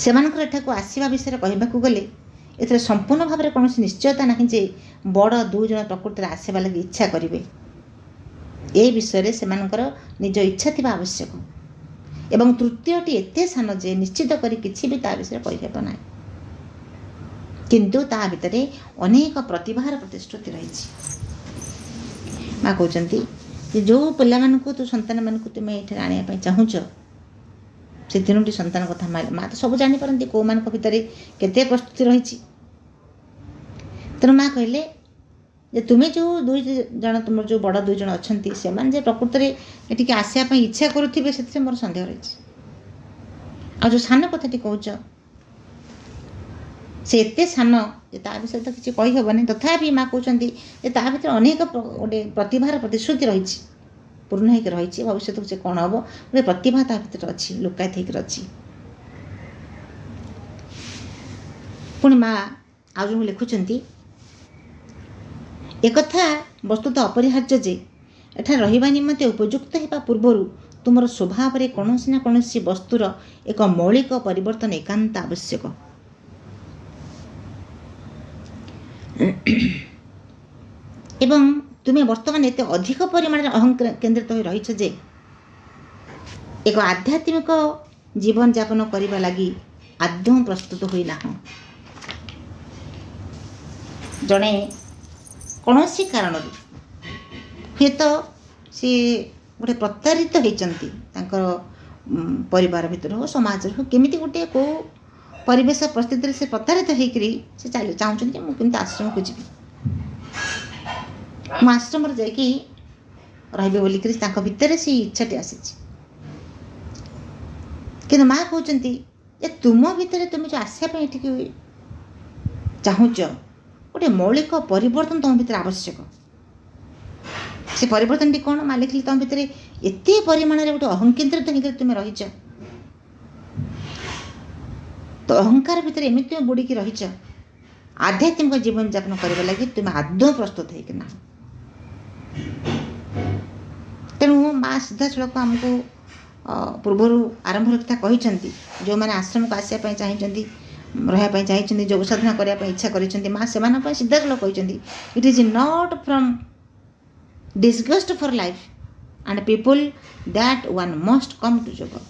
ସେମାନଙ୍କର ଏଠାକୁ ଆସିବା ବିଷୟରେ କହିବାକୁ ଗଲେ ଏଥିରେ ସମ୍ପୂର୍ଣ୍ଣ ଭାବରେ କୌଣସି ନିଶ୍ଚୟତା ନାହିଁ ଯେ ବଡ଼ 2 ଜଣ ପ୍ରକୃତିରେ ଆସିବା ଲାଗି ଇଚ୍ଛା କରିବେ। ଏ ବିଷୟରେ ସେମାନଙ୍କର ନିଜ ଇଚ୍ଛା ଥିବା ଆବଶ୍ୟକ। ଏବଂ ତୃତୀୟଟି ଏତେ ସାନ ଯେ ନିଶ୍ଚିତ କରି କିଛି ବି ତା ବିଷୟରେ କହିହେବ ନାହିଁ। କିନ୍ତୁ ତା ଭିତରେ ଅନେକ ପ୍ରତିଭାର ପ୍ରତିଶ୍ରୁତି ରହିଛି। ମା କହୁଛନ୍ତି ଯେ ଯେଉଁ ପିଲାମାନଙ୍କୁ ସନ୍ତାନମାନଙ୍କୁ ତୁମେ ଏଠାରେ ଆଣିବା ପାଇଁ ଚାହୁଁଛ ସେ 3ଟି ସନ୍ତାନ କଥା ମା ତ ସବୁ ଜାଣିପାରନ୍ତି କେଉଁମାନଙ୍କ ଭିତରେ କେତେ ପ୍ରସ୍ତୁତି ରହିଛି। ତେଣୁ ମା କହିଲେ ଯେ ତୁମେ ଯେଉଁ 2 ଜଣ ତୁମର ଯେଉଁ ବଡ଼ 2 ଜଣ ଅଛନ୍ତି ସେମାନେ ଯେ ପ୍ରକୃତରେ ଏଠିକି ଆସିବା ପାଇଁ ଇଚ୍ଛା କରୁଥିବେ ସେଥିରେ ମୋର ସନ୍ଦେହ ରହିଛି। ଆଉ ଯେଉଁ ସାନ କଥାଟି କହୁଛ ସେ ଏତେ ସାନ ଯେ ତା ବିଷୟରେ ତ କିଛି କହିହେବନି। ତଥାପି ମା କହୁଛନ୍ତି ଯେ ତା ଭିତରେ ଅନେକ ଗୋଟେ ପ୍ରତିଭାର ପ୍ରତିଶ୍ରୁତି ରହିଛି, ପୂର୍ଣ୍ଣ ହେଇକି ରହିଛି। ଭବିଷ୍ୟତକୁ ସେ କ'ଣ ହେବ ଗୋଟେ ପ୍ରତିଭା ତା ଭିତରେ ଅଛି, ଲୁକାୟିତ ହେଇକି ଅଛି। ପୁଣି ମା ଆଉ ଯେଉଁ ଲେଖୁଛନ୍ତି ଏକଥା ବସ୍ତୁତଃ ଅପରିହାର୍ଯ୍ୟ ଯେ ଏଠାରେ ରହିବା ନିମନ୍ତେ ଉପଯୁକ୍ତ ହେବା ପୂର୍ବରୁ ତୁମର ସ୍ୱଭାବରେ କୌଣସି ନା କୌଣସି ବସ୍ତୁର ଏକ ମୌଳିକ ପରିବର୍ତ୍ତନ ଏକାନ୍ତ ଆବଶ୍ୟକ। ଏବଂ ତୁମେ ବର୍ତ୍ତମାନ ଏତେ ଅଧିକ ପରିମାଣରେ କେନ୍ଦ୍ରିତ ହୋଇ ରହିଛ ଯେ ଏକ ଆଧ୍ୟାତ୍ମିକ ଜୀବନଯାପନ କରିବା ଲାଗି ଆଦୌ ପ୍ରସ୍ତୁତ ହୋଇନାହଁ। ଜଣେ କୌଣସି କାରଣରୁ ହୁଏତ ସେ ଗୋଟେ ପ୍ରତାରିତ ହେଇଛନ୍ତି ତାଙ୍କର ପରିବାର ଭିତରୁ ହଉ ସମାଜରୁ ହଉ କେମିତି ଗୋଟେ କେଉଁ ପରିବେଶ ପରିସ୍ଥିତିରେ ସେ ପ୍ରତାରିତ ହେଇକରି ସେ ଚାହୁଁଛନ୍ତି ଯେ ମୁଁ କେମିତି ଆଶ୍ରମକୁ ଯିବି, ମୁଁ ଆଶ୍ରମରେ ଯାଇକି ରହିବି ବୋଲିକରି ତାଙ୍କ ଭିତରେ ସେଇ ଇଚ୍ଛାଟି ଆସିଛି। କିନ୍ତୁ ମା କହୁଛନ୍ତି ଯେ ତୁମ ଭିତରେ ତୁମେ ଯେଉଁ ଆସିବା ପାଇଁ ଏଠିକି ଚାହୁଁଛ ଗୋଟେ ମୌଳିକ ପରିବର୍ତ୍ତନ ତୁମ ଭିତରେ ଆବଶ୍ୟକ। ସେ ପରିବର୍ତ୍ତନଟି କ'ଣ? ମା ଲେଖିଲେ ତୁମ ଭିତରେ ଏତେ ପରିମାଣରେ ଗୋଟେ ଅହଙ୍କେନ୍ଦ୍ରିତ ହେଇକରି ତୁମେ ରହିଛ, ତ ଅହଙ୍କାର ଭିତରେ ଏମିତି ତୁମେ ବୁଡ଼ିକି ରହିଛ, ଆଧ୍ୟାତ୍ମିକ ଜୀବନଯାପନ କରିବା ଲାଗି ତୁମେ ଆଦୌ ପ୍ରସ୍ତୁତ ହେଇକି ନାହ। ତେଣୁ ମା ସିଧାସଳଖ ଆମକୁ ପୂର୍ବରୁ ଆରମ୍ଭରେ କଥା କହିଛନ୍ତି ଯେଉଁମାନେ ଆଶ୍ରମକୁ ଆସିବା ପାଇଁ ଚାହିଁଛନ୍ତି, ରହିବା ପାଇଁ ଚାହିଁଛନ୍ତି, ଯୋଗ ସାଧନା କରିବା ପାଇଁ ଇଚ୍ଛା କରିଛନ୍ତି, ମା ସେମାନଙ୍କ ପାଇଁ ସିଧାସଳଖ କହିଛନ୍ତି ଇଟ୍ is not from disgust for life and people that one must come to yoga।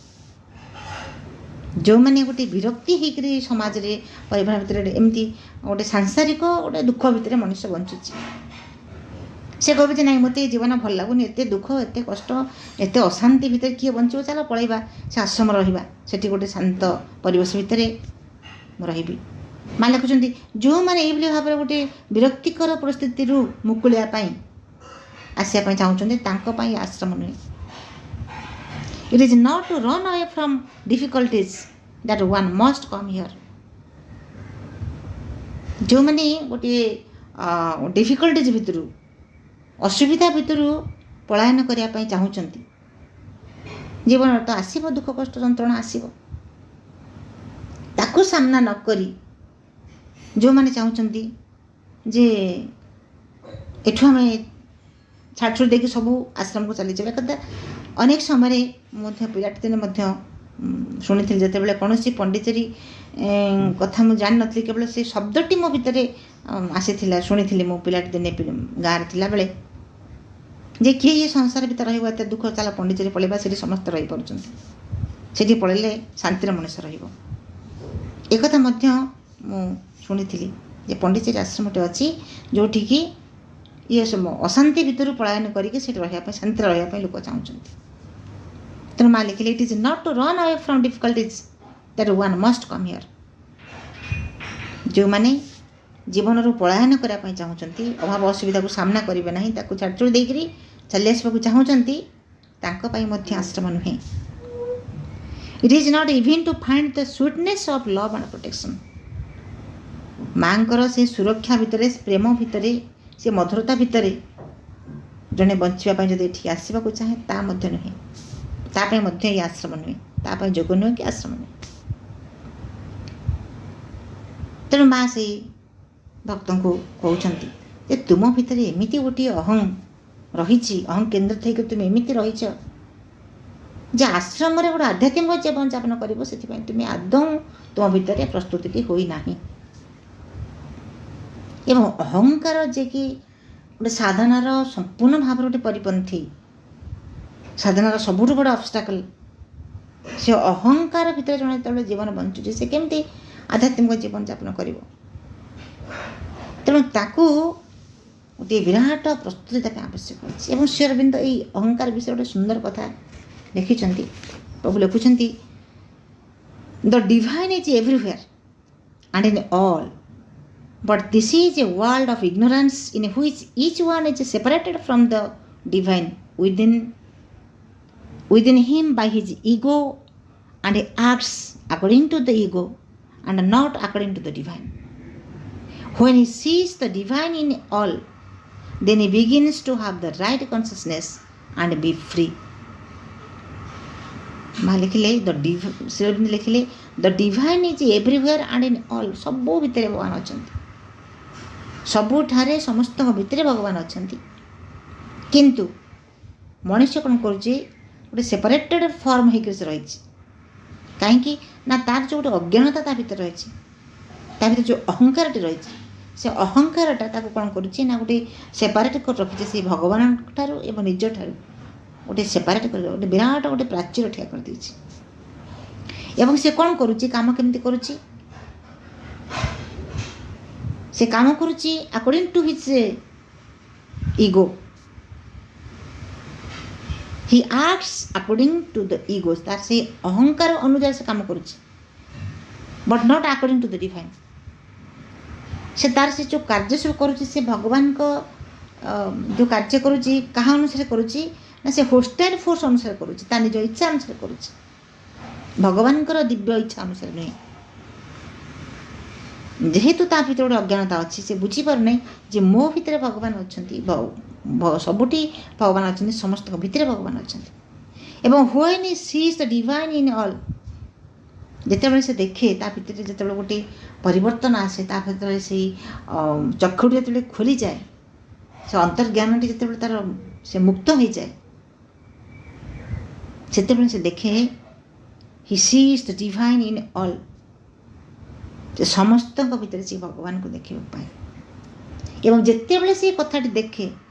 ଯେଉଁମାନେ ଗୋଟେ ବିରକ୍ତି ହେଇକରି ସମାଜରେ ପରିବାର ଭିତରେ ଏମିତି ଗୋଟେ ସାଂସାରିକ ଗୋଟେ ଦୁଃଖ ଭିତରେ ମଣିଷ ବଞ୍ଚୁଛି, ସେ କହିବେ ଯେ ନାଇଁ ମୋତେ ଏ ଜୀବନ ଭଲ ଲାଗୁନି, ଏତେ ଦୁଃଖ, ଏତେ କଷ୍ଟ, ଏତେ ଅଶାନ୍ତି ଭିତରେ କିଏ ବଞ୍ଚିବ, ଚାଲ ପଳେଇବା ସେ ଆଶ୍ରମ ରହିବା, ସେଠି ଗୋଟେ ଶାନ୍ତ ପରିବେଶ ଭିତରେ ମୁଁ ରହିବି। ମା ଲେଖୁଛନ୍ତି ଯେଉଁମାନେ ଏଇଭଳି ଭାବରେ ଗୋଟେ ବିରକ୍ତିକର ପରିସ୍ଥିତିରୁ ମୁକୁଳିବା ପାଇଁ ଆସିବା ପାଇଁ ଚାହୁଁଛନ୍ତି ତାଙ୍କ ପାଇଁ ଆଶ୍ରମ ନୁହେଁ। It is not to run away from difficulties that one must come here. ଯେଉଁମାନେ ଗୋଟିଏ ଡିଫିକଲ୍ଟିଜ୍ ଭିତରୁ ଅସୁବିଧା ଭିତରୁ ପଳାୟନ କରିବା ପାଇଁ ଚାହୁଁଛନ୍ତି, ଜୀବନରେ ତ ଆସିବ ଦୁଃଖ କଷ୍ଟ ଯନ୍ତ୍ରଣା ଆସିବ, ତାକୁ ସାମ୍ନା ନ କରି ଯେଉଁମାନେ ଚାହୁଁଛନ୍ତି ଯେ ଏଠୁ ଆମେ ଛାଡ଼ଛୁଡ଼ି ଦେଇକି ସବୁ ଆଶ୍ରମକୁ ଚାଲିଯିବା, କଥା ଅନେକ ସମୟରେ ମଧ୍ୟ ପିଲାଟି ଦିନେ ମଧ୍ୟ ଶୁଣିଥିଲି, ଯେତେବେଳେ କୌଣସି ପଣ୍ଡିଚେରୀ କଥା ମୁଁ ଜାଣିନଥିଲି, କେବଳ ସେ ଶବ୍ଦଟି ମୋ ଭିତରେ ଆସିଥିଲା, ଶୁଣିଥିଲି ମୁଁ ପିଲାଟି ଦିନେ ଗାଁରେ ଥିଲାବେଳେ, ଯେ କିଏ ଇଏ ସଂସାର ଭିତରେ ରହିବ, ଏତେ ଦୁଃଖ, ଚାଲ ପଣ୍ଡିଚେରୀ ପଳେଇବା, ସେଠି ସମସ୍ତେ ରହିପାରୁଛନ୍ତି, ସେଠି ପଳେଇଲେ ଶାନ୍ତିରେ ମଣିଷ ରହିବ। ଏକଥା ମଧ୍ୟ ମୁଁ ଶୁଣିଥିଲି ଯେ ପଣ୍ଡିଚେରୀ ଆଶ୍ରମଟେ ଅଛି ଯେଉଁଠିକି ଇଏ ଅଶାନ୍ତି ଭିତରୁ ପଳାୟନ କରିକି ସେଠି ରହିବା ପାଇଁ, ଶାନ୍ତିରେ ରହିବା ପାଇଁ ଲୋକ ଚାହୁଁଛନ୍ତି। ତେଣୁ ମା ଲେଖିଲେ, it is not to run away from difficulties that one must come here. ଯେଉଁମାନେ ଜୀବନରୁ ପଳାୟନ କରିବା ପାଇଁ ଚାହୁଁଛନ୍ତି, ଅଭାବ ଅସୁବିଧାକୁ ସାମ୍ନା କରିବେ ନାହିଁ, ତାକୁ ଛାଡ଼ଛୁଡ଼ି ଦେଇକରି ଚାଲି ଆସିବାକୁ ଚାହୁଁଛନ୍ତି, ତାଙ୍କ ପାଇଁ ମଧ୍ୟ ଆଶ୍ରମ ନୁହେଁ। It is not even two find the sweetness of love and protection. ମାଙ୍କର ସେ ସୁରକ୍ଷା ଭିତରେ, ପ୍ରେମ ଭିତରେ, ସେ ମଧୁରତା ଭିତରେ ଜଣେ ବଞ୍ଚିବା ପାଇଁ ଯଦି ଏଠିକି ଆସିବାକୁ ଚାହେଁ, ତା ମଧ୍ୟ ନୁହେଁ, ତା ପାଇଁ ମଧ୍ୟ ଏ ଆଶ୍ରମ ନୁହେଁ, ତା ପାଇଁ ଯୋଗ ନୁହେଁ କି ଆଶ୍ରମ ନୁହେଁ। ତେଣୁ ମା ସେଇ ଭକ୍ତଙ୍କୁ କହୁଛନ୍ତି ଯେ ତୁମ ଭିତରେ ଏମିତି ଗୋଟିଏ ଅହଂ ରହିଛି, ଅହଂ କେନ୍ଦ୍ର ଥାଇକି ତୁମେ ଏମିତି ରହିଛ ଯେ ଆଶ୍ରମରେ ଗୋଟେ ଆଧ୍ୟାତ୍ମିକ ଜୀବନଯାପନ କରିବ, ସେଥିପାଇଁ ତୁମେ ଆଦୌ ତୁମ ଭିତରେ ପ୍ରସ୍ତୁତି ହୋଇନାହିଁ। ଏବଂ ଅହଙ୍କାର ଯେ କି ଗୋଟେ ସାଧନାର ସମ୍ପୂର୍ଣ୍ଣ ଭାବରେ ଗୋଟେ ପରିପନ୍ଥୀ, ସାଧନାର ସବୁଠୁ ବଡ଼ ଅବଷ୍ଟାକଲ୍, ସେ ଅହଙ୍କାର ଭିତରେ ଜଣେ ଯେତେବେଳେ ଜୀବନ ବଞ୍ଚୁଛି, ସେ କେମିତି ଆଧ୍ୟାତ୍ମିକ ଜୀବନଯାପନ କରିବ? ତେଣୁ ତାକୁ ଗୋଟିଏ ବିରାଟ ପ୍ରସ୍ତୁତି ତା ପାଇଁ ଆବଶ୍ୟକ ଅଛି। ଏବଂ ଶ୍ରୀ ଅରବିନ୍ଦ ଏଇ ଅହଙ୍କାର ବିଷୟରେ ଗୋଟେ ସୁନ୍ଦର କଥା ଲେଖିଛନ୍ତି। ପ୍ରଭୁ ଲେଖୁଛନ୍ତି, the divine is everywhere and in all, but this is a world of ignorance in which each one is separated from the divine within him by his ego, and he acts according to the ego and not according to the divine. When he sees the divine in all, then he begins to have the right consciousness and be free. ମା ଲେଖିଲେ, ଶ୍ରୀଅରବିନ୍ଦ ଲେଖିଲେ, the divine is everywhere and in all. ସବୁ ଭିତରେ ଭଗବାନ ଅଛନ୍ତି, ସବୁଠାରେ ସମସ୍ତଙ୍କ ଭିତରେ ଭଗବାନ ଅଛନ୍ତି। କିନ୍ତୁ ମଣିଷ କ'ଣ କରୁଛି, ଗୋଟେ ସେପାରେଟେଡ଼ ଫର୍ମ ହେଇକରି ସେ ରହିଛି। କାହିଁକି ନା ତାର ଯେଉଁ ଗୋଟେ ଅଜ୍ଞାନତା ତା ଭିତରେ ରହିଛି, ତା ଭିତରେ ଯେଉଁ ଅହଙ୍କାରଟି ରହିଛି, ସେ ଅହଙ୍କାରଟା ତାକୁ କ'ଣ କରୁଛି ନା ଗୋଟେ ସେପାରେଟ୍ କରି ରଖିଛି ସେ ଭଗବାନଙ୍କ ଠାରୁ ଏବଂ ନିଜ ଠାରୁ ଗୋଟେ ସେପାରେଟ୍ କରି, ଗୋଟେ ବିରାଟ ଗୋଟେ ପ୍ରାଚୀର ଠିଆ କରିଦେଇଛି। ଏବଂ ସେ କ'ଣ କରୁଛି, କାମ କେମିତି କରୁଛି? ସେ କାମ କରୁଛି according to his ego. Hi acts according to the ego. ତାର ସେଇ ଅହଙ୍କାର ଅନୁଯାୟୀ ସେ କାମ କରୁଛି, but not according to the divine. ସେ ତାର ସେ ଯେଉଁ କାର୍ଯ୍ୟ ସବୁ କରୁଛି, ସେ ଭଗବାନଙ୍କ ଯେଉଁ କାର୍ଯ୍ୟ କରୁଛି, କାହା ଅନୁସାରେ କରୁଛି ନା ସେ ହୋଷ୍ଟାଇଲ୍ ଫୋର୍ସ ଅନୁସାରେ କରୁଛି, ତା ନିଜ ଇଚ୍ଛା ଅନୁସାରେ କରୁଛି, ଭଗବାନଙ୍କର ଦିବ୍ୟ ଇଚ୍ଛା ଅନୁସାରେ ନୁହେଁ। ଯେହେତୁ ତା ଭିତରେ ଗୋଟେ ଅଜ୍ଞାନତା ଅଛି, ସେ ବୁଝିପାରୁନାହିଁ ଯେ ମୋ ଭିତରେ ଭଗବାନ ଅଛନ୍ତି, ସବୁଠି ଭଗବାନ ଅଛନ୍ତି, ସମସ୍ତଙ୍କ ଭିତରେ ଭଗବାନ ଅଛନ୍ତି। ଏବଂ when he sees the divine in all, ଯେତେବେଳେ ସେ ଦେଖେ ତା ଭିତରେ ଯେତେବେଳେ ଗୋଟେ ପରିବର୍ତ୍ତନ ଆସେ, ତା ଭିତରେ ସେଇ ଚକ୍ଷୁଟି ଯେତେବେଳେ ଖୋଲିଯାଏ, ସେ ଅନ୍ତର୍ଜ୍ଞାନଟି ଯେତେବେଳେ ତାର ସେ ମୁକ୍ତ ହୋଇଯାଏ, ସେତେବେଳେ ସେ ଦେଖେ he sees the divine in all। ସେ ସମସ୍ତଙ୍କ ଭିତରେ ସେ ଭଗବାନଙ୍କୁ ଦେଖିବାକୁ ପାଏ। ଏବଂ ଯେତେବେଳେ ସେ କଥାଟି ଦେଖେ,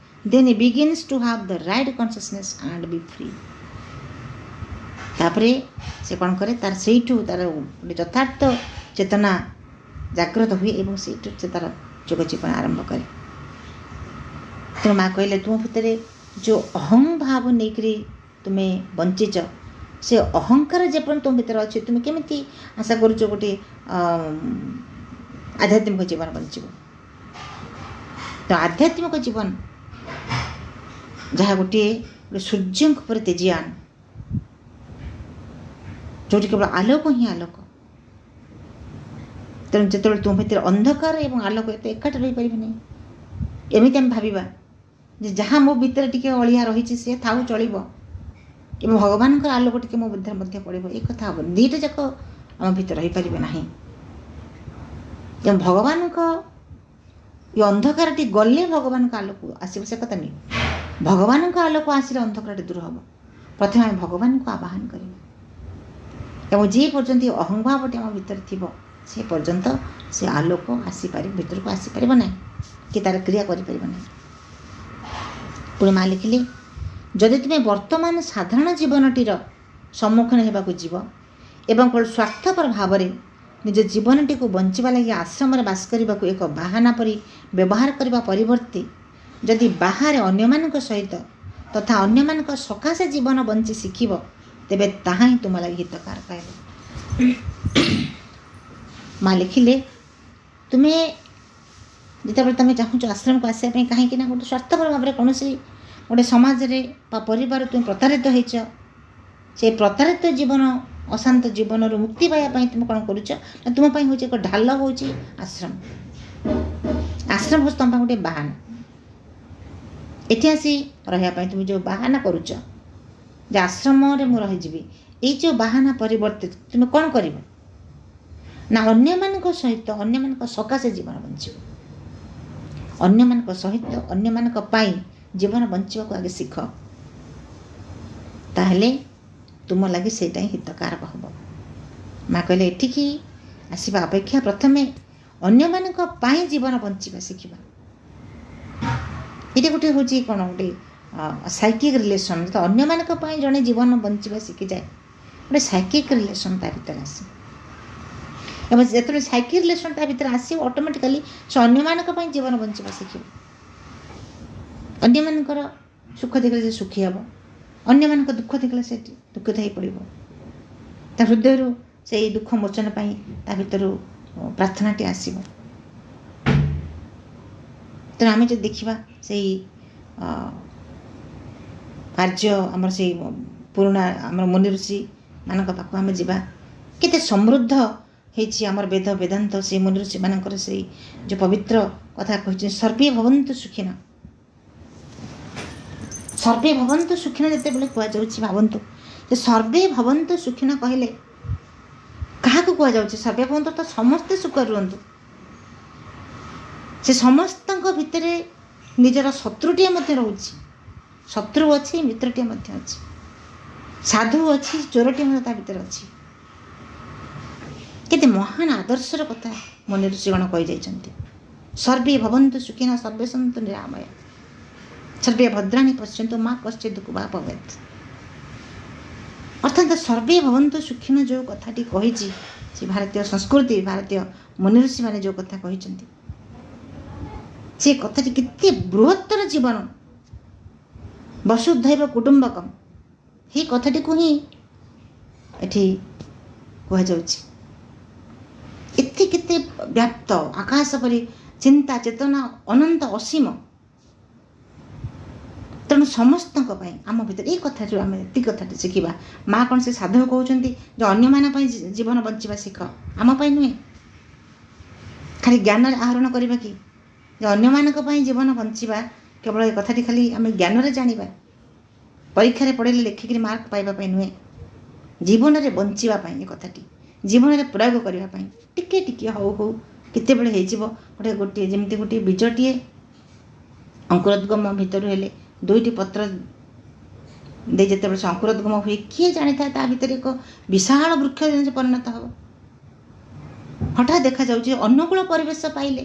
then he begins to have the right consciousness and be free। ତାପରେ ସେ କ'ଣ କରେ, ତାର ସେଇଠୁ ତାର ଗୋଟେ ଯଥାର୍ଥ ଚେତନା ଜାଗ୍ରତ ହୁଏ ଏବଂ ସେଇଠୁ ସେ ତାର ଯୋଗ ଜୀବନ ଆରମ୍ଭ କରେ। ତେଣୁ ମା କହିଲେ, ତୁମ ଭିତରେ ଯେଉଁ ଅହଂ ଭାବ ନେଇକରି ତୁମେ ବଞ୍ଚିଛ, ସେ ଅହଙ୍କାର ଯେପର୍ଯ୍ୟନ୍ତ ତୁମ ଭିତରେ ଅଛି, ତୁମେ କେମିତି ଆଶା କରୁଛ ଗୋଟେ ଆଧ୍ୟାତ୍ମିକ ଜୀବନ ବଞ୍ଚିବ? ତ ଆଧ୍ୟାତ୍ମିକ ଜୀବନ ଯାହା ଗୋଟିଏ ସୂର୍ଯ୍ୟଙ୍କ ଉପରେ ତେଜିଆନ, ଯେଉଁଠି କେବଳ ଆଲୋକ ହିଁ ଆଲୋକ। ତେଣୁ ଯେତେବେଳେ ତୁମ ଭିତରେ ଅନ୍ଧକାର ଏବଂ ଆଲୋକ ଏତେ ଏକାଠି ରହିପାରିବେ ନାହିଁ। ଏମିତି ଆମେ ଭାବିବା ଯେ ଯାହା ମୋ ଭିତରେ ଟିକେ ଅଳିଆ ରହିଛି ସେ ଥାଉ, ଚଳିବ, ଏବଂ ଭଗବାନଙ୍କର ଆଲୋକ ଟିକେ ମୋ ଭିତରେ ମଧ୍ୟ ପଡ଼ିବ, ଏ କଥା ହେବ। ଦୁଇଟା ଯାକ ଆମ ଭିତରେ ରହିପାରିବେ ନାହିଁ। ଏବଂ ଭଗବାନଙ୍କ ଏ ଅନ୍ଧକାରଟି ଗଲେ ଭଗବାନଙ୍କ ଆଲୋକ ଆସିବ, ସେ କଥା ନୁହେଁ। ଭଗବାନଙ୍କ ଆଲୋକ ଆସିଲେ ଅନ୍ଧକାରଟି ଦୂର ହେବ। प्रथमे आम भगवान को आवाहन करवा এবং যে পর্যন্ত অহংভাবটি ଆମ ଭିତରେ ଥିବ ସେ ପର୍ଯ୍ୟନ୍ତ ସେ ଆଲୋକ ଆସିପାରି ଭିତରକୁ ଆସିପାରିବ ନାହିଁ କି ତାର କ୍ରିୟା କରିପାରିବ ନାହିଁ। ପୁଣି ମା ଲେଖିଲେ, ଯଦି ତୁମେ ବର୍ତ୍ତମାନ ସାଧାରଣ ଜୀବନଟିର ସମ୍ମୁଖୀନ ହେବାକୁ ଯିବ ଏବଂ ସ୍ୱାର୍ଥପର ଭାବରେ ନିଜ ଜୀବନଟିକୁ ବଞ୍ଚିବା ଲାଗି ଆଶ୍ରମରେ ବାସ କରିବାକୁ ଏକ ବାହାନା ପରି ବ୍ୟବହାର କରିବା ପରିବର୍ତ୍ତେ ଯଦି ବାହାରେ ଅନ୍ୟମାନଙ୍କ ସହିତ ତଥା ଅନ୍ୟମାନଙ୍କ ସକାଶେ ଜୀବନ ବଞ୍ଚି ଶିଖିବ, ତେବେ ତାହା ହିଁ ତୁମ ଲାଗି ହିତକାର ପାଇବ। ମା ଲେଖିଲେ, ତୁମେ ଯେତେବେଳେ ତୁମେ ଚାହୁଁଛ ଆଶ୍ରମକୁ ଆସିବା ପାଇଁ, କାହିଁକି ନା ଗୋଟେ ସ୍ୱାର୍ଥପର ଭାବରେ କୌଣସି ଗୋଟେ ସମାଜରେ ବା ପରିବାର ତୁମେ ପ୍ରତାରିତ ହେଇଛ, ସେ ପ୍ରତାରିତ ଜୀବନ ଅଶାନ୍ତ ଜୀବନରୁ ମୁକ୍ତି ପାଇବା ପାଇଁ ତୁମେ କ'ଣ କରୁଛ ନା ତୁମ ପାଇଁ ହେଉଛି ଏକ ଢାଲ ହେଉଛି ଆଶ୍ରମ। ଆଶ୍ରମ ହେଉଛି ତୁମ ପାଇଁ ଗୋଟେ ବାହାନା। ଏଠି ଆସି ରହିବା ପାଇଁ ତୁମେ ଯେଉଁ ବାହାନା କରୁଛ ଯେ ଆଶ୍ରମରେ ମୁଁ ରହିଯିବି, ଏଇ ଯେଉଁ ବାହାନା ପରିବର୍ତ୍ତେ ତୁମେ କ'ଣ କରିବ ନା ଅନ୍ୟମାନଙ୍କ ସହିତ ଅନ୍ୟମାନଙ୍କ ସକାଶେ ଜୀବନ ବଞ୍ଚିବ। ଅନ୍ୟମାନଙ୍କ ସହିତ ଅନ୍ୟମାନଙ୍କ ପାଇଁ ଜୀବନ ବଞ୍ଚିବାକୁ ଆଗେ ଶିଖ, ତାହେଲେ ତୁମ ଲାଗି ସେଇଟା ହିଁ ହିତକାରକ ହେବ। ମା କହିଲେ, ଏଠିକି ଆସିବା ଅପେକ୍ଷା ପ୍ରଥମେ ଅନ୍ୟମାନଙ୍କ ପାଇଁ ଜୀବନ ବଞ୍ଚିବା ଶିଖିବା। ଏଇଟା ଗୋଟେ ହେଉଛି କ'ଣ ଗୋଟେ ସାଇକିକ୍ ରିଲେସନ୍। ତ ଅନ୍ୟମାନଙ୍କ ପାଇଁ ଜଣେ ଜୀବନ ବଞ୍ଚିବା ଶିଖିଯାଏ, ଗୋଟେ ସାଇକିକ୍ ରିଲେସନ୍ ତା ଭିତରେ ଆସେ। ଏବଂ ଯେତେବେଳେ ସାଇକିକ୍ ରିଲେସନ୍ ତା ଭିତରେ ଆସିବ, ଅଟୋମେଟିକାଲି ସେ ଅନ୍ୟମାନଙ୍କ ପାଇଁ ଜୀବନ ବଞ୍ଚିବା ଶିଖିବ। ଅନ୍ୟମାନଙ୍କର ସୁଖ ଦେଖିଲେ ସେ ସୁଖୀ ହେବ, ଅନ୍ୟମାନଙ୍କ ଦୁଃଖ ଦେଖିଲେ ସେ ଦୁଃଖିତ ହେଇ ପଡ଼ିବ। ତା ହୃଦୟରୁ ସେଇ ଦୁଃଖ ମୋଚନ ପାଇଁ ତା ଭିତରୁ ପ୍ରାର୍ଥନାଟି ଆସିବ। ତେଣୁ ଆମେ ଯଦି ଦେଖିବା ସେଇ କାର୍ଯ୍ୟ ଆମର ସେଇ ପୁରୁଣା ଆମର ମୁନି ଋଷିମାନଙ୍କ ପାଖକୁ ଆମେ ଯିବା, କେତେ ସମୃଦ୍ଧ ହେଇଛି ଆମର ବେଦ ବେଦାନ୍ତ। ସେଇ ମୁନି ଋଷିମାନଙ୍କର ସେଇ ଯେଉଁ ପବିତ୍ର କଥା କହିଛନ୍ତି, ସର୍ବେ ଭବନ୍ତୁ ସୁଖିନ। ସର୍ବେ ଭବନ୍ତୁ ସୁଖିନ ଯେତେବେଳେ କୁହାଯାଉଛି, ଭାବନ୍ତୁ ଯେ ସର୍ବେ ଭବନ୍ତୁ ସୁଖିନ କହିଲେ କାହାକୁ କୁହାଯାଉଛି? ସର୍ବେ ଭବନ୍ତୁ ତ ସମସ୍ତେ ସୁଖ ରୁହନ୍ତୁ। ସେ ସମସ୍ତଙ୍କ ଭିତରେ ନିଜର ଶତ୍ରୁଟିଏ ମଧ୍ୟ ରହୁଛି। ଶତ୍ରୁ ଅଛି, ମିତ୍ରଟିଏ ମଧ୍ୟ ଅଛି, ସାଧୁ ଅଛି, ଚୋରଟିଏ ମଧ୍ୟ ତା ଭିତରେ ଅଛି। କେତେ ମହାନ ଆଦର୍ଶର କଥା ମୁନି ଋଷିଗଣ କହିଯାଇଛନ୍ତି। ସର୍ବେ ଭବନ୍ତୁ ସୁଖିନ ସର୍ବେ ସନ୍ତୁ ନିରାମୟ ସର୍ବେ ଭଦ୍ରାଣୀ ପଶ୍ୟନ୍ତୁ ମା କଶ୍ଚିତ୍ ଦୁଃଖ ଭବେତ୍। ଅର୍ଥାତ୍ ସର୍ବେ ଭବନ୍ତୁ ସୁଖିନ ଯେଉଁ କଥାଟି କହିଛି, ସେ ଭାରତୀୟ ସଂସ୍କୃତି, ଭାରତୀୟ ମୁନି ଋଷିମାନେ ଯେଉଁ କଥା କହିଛନ୍ତି, ସେ କଥାଟି କେତେ ବୃହତ୍ତର ଜୀବନ, ବସୁଧୈବ କୁଟୁମ୍ବକମ୍, ଏହି କଥାଟିକୁ ହିଁ ଏଠି କୁହାଯାଉଛି। ଏତେ କେତେ ବ୍ୟାପ୍ତ ଆକାଶ ପରି ଚିନ୍ତା ଚେତନା ଅନନ୍ତ ଅସୀମ। ତେଣୁ ସମସ୍ତଙ୍କ ପାଇଁ ଆମ ଭିତରେ ଏଇ କଥାରୁ ଆମେ ଏତିକି କଥାଟି ଶିଖିବା। ମା କ'ଣ ସେ ସାଧକ କହୁଛନ୍ତି ଯେ ଅନ୍ୟମାନଙ୍କ ପାଇଁ ଜୀବନ ବଞ୍ଚିବା ଶିଖ, ଆମ ପାଇଁ ନୁହେଁ। ଖାଲି ଜ୍ଞାନରେ ଆହରଣ କରିବା କି ଯେ ଅନ୍ୟମାନଙ୍କ ପାଇଁ ଜୀବନ ବଞ୍ଚିବା, କେବଳ ଏ କଥାଟି ଖାଲି ଆମେ ଜ୍ଞାନରେ ଜାଣିବା, ପରୀକ୍ଷାରେ ପଢ଼ିଲେ ଲେଖିକିରି ମାର୍କ ପାଇବା ପାଇଁ ନୁହେଁ। ଜୀବନରେ ବଞ୍ଚିବା ପାଇଁ ଏ କଥାଟି, ଜୀବନରେ ପ୍ରୟୋଗ କରିବା ପାଇଁ ଟିକେ ଟିକେ ହଉ ହଉ କେତେବେଳେ ହେଇଯିବ। ଗୋଟିଏ ଯେମିତି ଗୋଟିଏ ବୀଜଟିଏ ଅଙ୍କୁରୋଦ୍ଗମ ଭିତରୁ ହେଲେ ଦୁଇଟି ପତ୍ର ଦେଇ ଯେତେବେଳେ ସେ ଅଙ୍କୁରୋଦ୍ଗମ ହୁଏ, କିଏ ଜାଣିଥାଏ ତା ଭିତରେ ଏକ ବିଶାଳ ବୃକ୍ଷ ଜିନିଷ ପରିଣତ ହେବ। ହଠାତ୍ ଦେଖାଯାଉଛି ଅନୁକୂଳ ପରିବେଶ ପାଇଲେ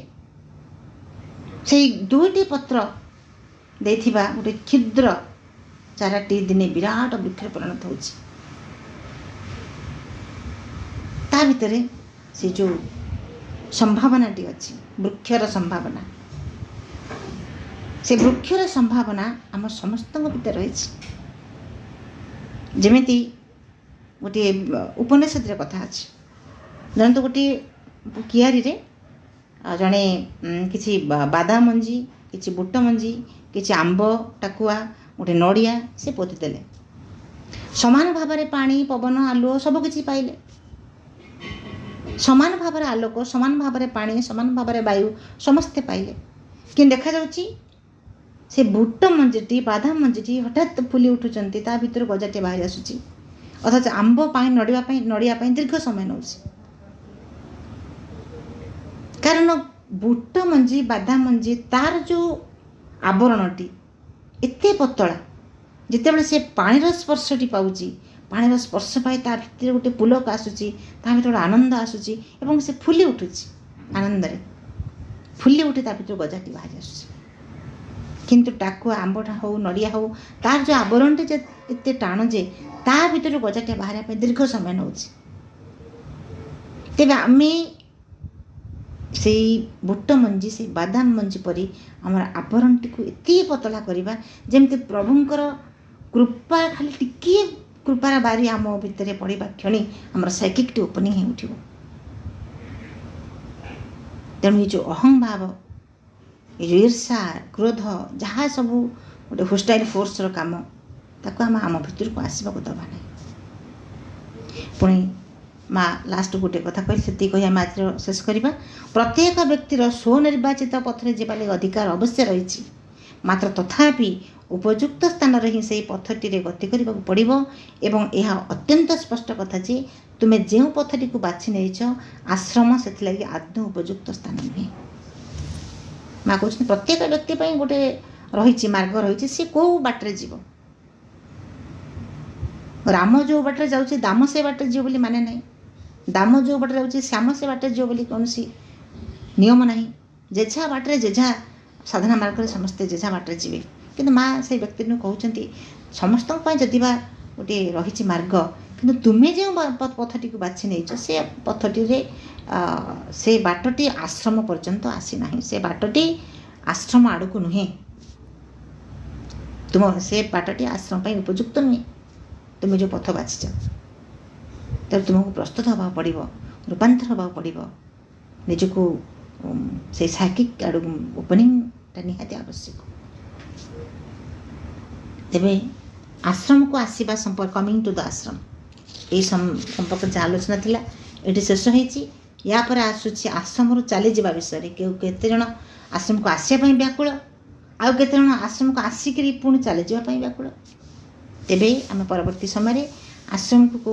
ସେଇ ଦୁଇଟି ପତ୍ର ଦେଇଥିବା ଗୋଟେ କ୍ଷୁଦ୍ର ଚାରାଟି ଦିନେ ବିରାଟ ବୃକ୍ଷରେ ପରିଣତ ହେଉଛି। ତା ଭିତରେ ସେ ଯେଉଁ ସମ୍ଭାବନାଟି ଅଛି, ବୃକ୍ଷର ସମ୍ଭାବନା, ସେ ବୃକ୍ଷର ସମ୍ଭାବନା ଆମ ସମସ୍ତଙ୍କ ଭିତରେ ରହିଛି। ଯେମିତି ଗୋଟିଏ ଉପନିଷଦରେ କଥା ଅଛି, ଜାଣନ୍ତୁ ଗୋଟିଏ କିଆରୀରେ ଜଣେ କିଛି ବାଦାମ ମଞ୍ଜି, କିଛି ବୁଟ ମଞ୍ଜି, କିଛି ଆମ୍ବ ଟାକୁଆ, ଗୋଟେ ନଡ଼ିଆ ସେ ପୋତି ଦେଲେ। ସମାନ ଭାବରେ ପାଣି, ପବନ, ଆଲୁଅ ସବୁକିଛି ପାଇଲେ। ସମାନ ଭାବରେ ଆଲୋକ, ସମାନ ଭାବରେ ପାଣି, ସମାନ ଭାବରେ ବାୟୁ ସମସ୍ତେ ପାଇଲେ। କିନ୍ତୁ ଦେଖାଯାଉଛି ସେ ବୁଟ ମଞ୍ଜିଟି, ବାଦାମ ମଞ୍ଜିଟି ହଠାତ୍ ଫୁଲି ଉଠୁଛନ୍ତି, ତା ଭିତରୁ ଗଜାଟିଏ ବାହାରି ଆସୁଛି। ଅଥଚ ଆମ୍ବ ପାଇଁ ନଡ଼ିଆ ପାଇଁ ଦୀର୍ଘ ସମୟ ନେଉଛି। କାରଣ ବୁଟ ମଞ୍ଜି, ବାଦାମ ମଞ୍ଜି, ତାର ଯେଉଁ ଆବରଣଟି ଏତେ ପତଳା, ଯେତେବେଳେ ସେ ପାଣିର ସ୍ପର୍ଶଟି ପାଉଛି, ପାଣିର ସ୍ପର୍ଶ ପାଇ ତା ଭିତରେ ଗୋଟେ ପୁଲକ ଆସୁଛି, ତା ଭିତରେ ଗୋଟେ ଆନନ୍ଦ ଆସୁଛି ଏବଂ ସେ ଫୁଲି ଉଠୁଛି ଆନନ୍ଦରେ, ଫୁଲି ଉଠି ତା ଭିତରୁ ଗଜାଟି ବାହାରି ଆସୁଛି। କିନ୍ତୁ ଟାକୁଆ ଆମ୍ବଟା ହେଉ ନଡ଼ିଆ ହେଉ ତାର ଯେଉଁ ଆବରଣଟି ଯେ ଏତେ ଟାଣ ଯେ ତା ଭିତରୁ ଗଜାଟା ବାହାରିବା ପାଇଁ ଦୀର୍ଘ ସମୟ ନେଉଛି। ତେବେ ଆମେ ସେଇ ବୁଟ ମଞ୍ଜି, ସେଇ ବାଦାମ ମଞ୍ଜି ପରି ଆମର ଆବରଣଟିକୁ ଏତେ ପତଳା କରିବା ଯେମିତି ପ୍ରଭୁଙ୍କର କୃପା, ଖାଲି ଟିକିଏ କୃପାର ବାରି ଆମ ଭିତରେ ପଡ଼ିବା କ୍ଷଣି ଆମର ସାଇକିକ୍ଟି ଓପନିଂ ହେଇ ଉଠିବ। ତେଣୁ ଏ ଯେଉଁ ଅହଂଭାବ, ଏ ଯେଉଁ ଈର୍ଷା, କ୍ରୋଧ, ଯାହା ସବୁ ଗୋଟେ ହୋଷ୍ଟାଇଲ୍ ଫୋର୍ସର କାମ, ତାକୁ ଆମେ ଆମ ଭିତରକୁ ଆସିବାକୁ ଦେବା ନାହିଁ। ପୁଣି ମା ଲାଷ୍ଟ ଗୋଟେ କଥା କହିଲେ, ସେତିକି କହି ଆମେ ଆଜିର ଶେଷ କରିବା। ପ୍ରତ୍ୟେକ ବ୍ୟକ୍ତିର ସ୍ୱନିର୍ବାଚିତ ପଥରେ ଯିବା ଲାଗି ଅଧିକାର ଅବଶ୍ୟ ରହିଛି, ମାତ୍ର ତଥାପି ଉପଯୁକ୍ତ ସ୍ଥାନରେ ହିଁ ସେହି ପଥଟିରେ ଗତି କରିବାକୁ ପଡ଼ିବ। ଏବଂ ଏହା ଅତ୍ୟନ୍ତ ସ୍ପଷ୍ଟ କଥା ଯେ ତୁମେ ଯେଉଁ ପଥଟିକୁ ବାଛି ନେଇଛ, ଆଶ୍ରମ ସେଥିଲାଗି ଆଦୌ ଉପଯୁକ୍ତ ସ୍ଥାନ ନୁହେଁ। ମା କହୁଛନ୍ତି ପ୍ରତ୍ୟେକ ବ୍ୟକ୍ତି ପାଇଁ ଗୋଟେ ରହିଛି, ମାର୍ଗ ରହିଛି, ସେ କେଉଁ ବାଟରେ ଯିବ। ରାମ ଯେଉଁ ବାଟରେ ଯାଉଛି ଦାମ ସେ ବାଟରେ ଯିବ ବୋଲି ମାନେ ନାହିଁ, ଦାମ ଯେଉଁ ବାଟରେ ଯାଉଛି ଶ୍ୟାମ ସେ ବାଟରେ ଯିବ ବୋଲି କୌଣସି ନିୟମ ନାହିଁ। ଯେଝା ବାଟରେ ଯେଝା ସାଧନା ମାର୍ଗରେ ସମସ୍ତେ ଯେଝା ବାଟରେ ଯିବେ। କିନ୍ତୁ ମା ସେଇ ବ୍ୟକ୍ତିଙ୍କୁ କହୁଛନ୍ତି ସମସ୍ତଙ୍କ ପାଇଁ ଯଦି ବା ଗୋଟିଏ ରହିଛି ମାର୍ଗ, କିନ୍ତୁ ତୁମେ ଯେଉଁ ପଥଟିକୁ ବାଛି ନେଇଛ ସେ ପଥଟିରେ ସେ ବାଟଟି ଆଶ୍ରମ ପର୍ଯ୍ୟନ୍ତ ଆସିନାହିଁ, ସେ ବାଟଟି ଆଶ୍ରମ ଆଡ଼କୁ ନୁହେଁ, ତୁମ ସେ ବାଟଟି ଆଶ୍ରମ ପାଇଁ ଉପଯୁକ୍ତ ନୁହେଁ। ତୁମେ ଯେଉଁ ପଥ ବାଛିଛ, ତେଣୁ ତୁମକୁ ପ୍ରସ୍ତୁତ ହେବାକୁ ପଡ଼ିବ, ରୂପାନ୍ତର ହେବାକୁ ପଡ଼ିବ, ନିଜକୁ ସେଇ ସାଇକିକ୍ ଆଡ଼କୁ ଓପନିଂଟା ନିହାତି ଆବଶ୍ୟକ। ତେବେ ଆଶ୍ରମକୁ ଆସିବା ସମ୍ପର୍କ, କମିଂ ଟୁ ଦ ଆଶ୍ରମ, ଏହି ସମ୍ପର୍କରେ ଯାହା ଆଲୋଚନା ଥିଲା ଏଠି ଶେଷ ହୋଇଛି। ୟା ପରେ ଆସୁଛି ଆଶ୍ରମରୁ ଚାଲିଯିବା ବିଷୟରେ। କେତେଜଣ ଆଶ୍ରମକୁ ଆସିବା ପାଇଁ ବ୍ୟାକୁଳ, ଆଉ କେତେଜଣ ଆଶ୍ରମକୁ ଆସିକରି ପୁଣି ଚାଲିଯିବା ପାଇଁ ବ୍ୟାକୁଳ। ତେବେ ଆମେ ପରବର୍ତ୍ତୀ ସମୟରେ ଆଶ୍ରମକୁ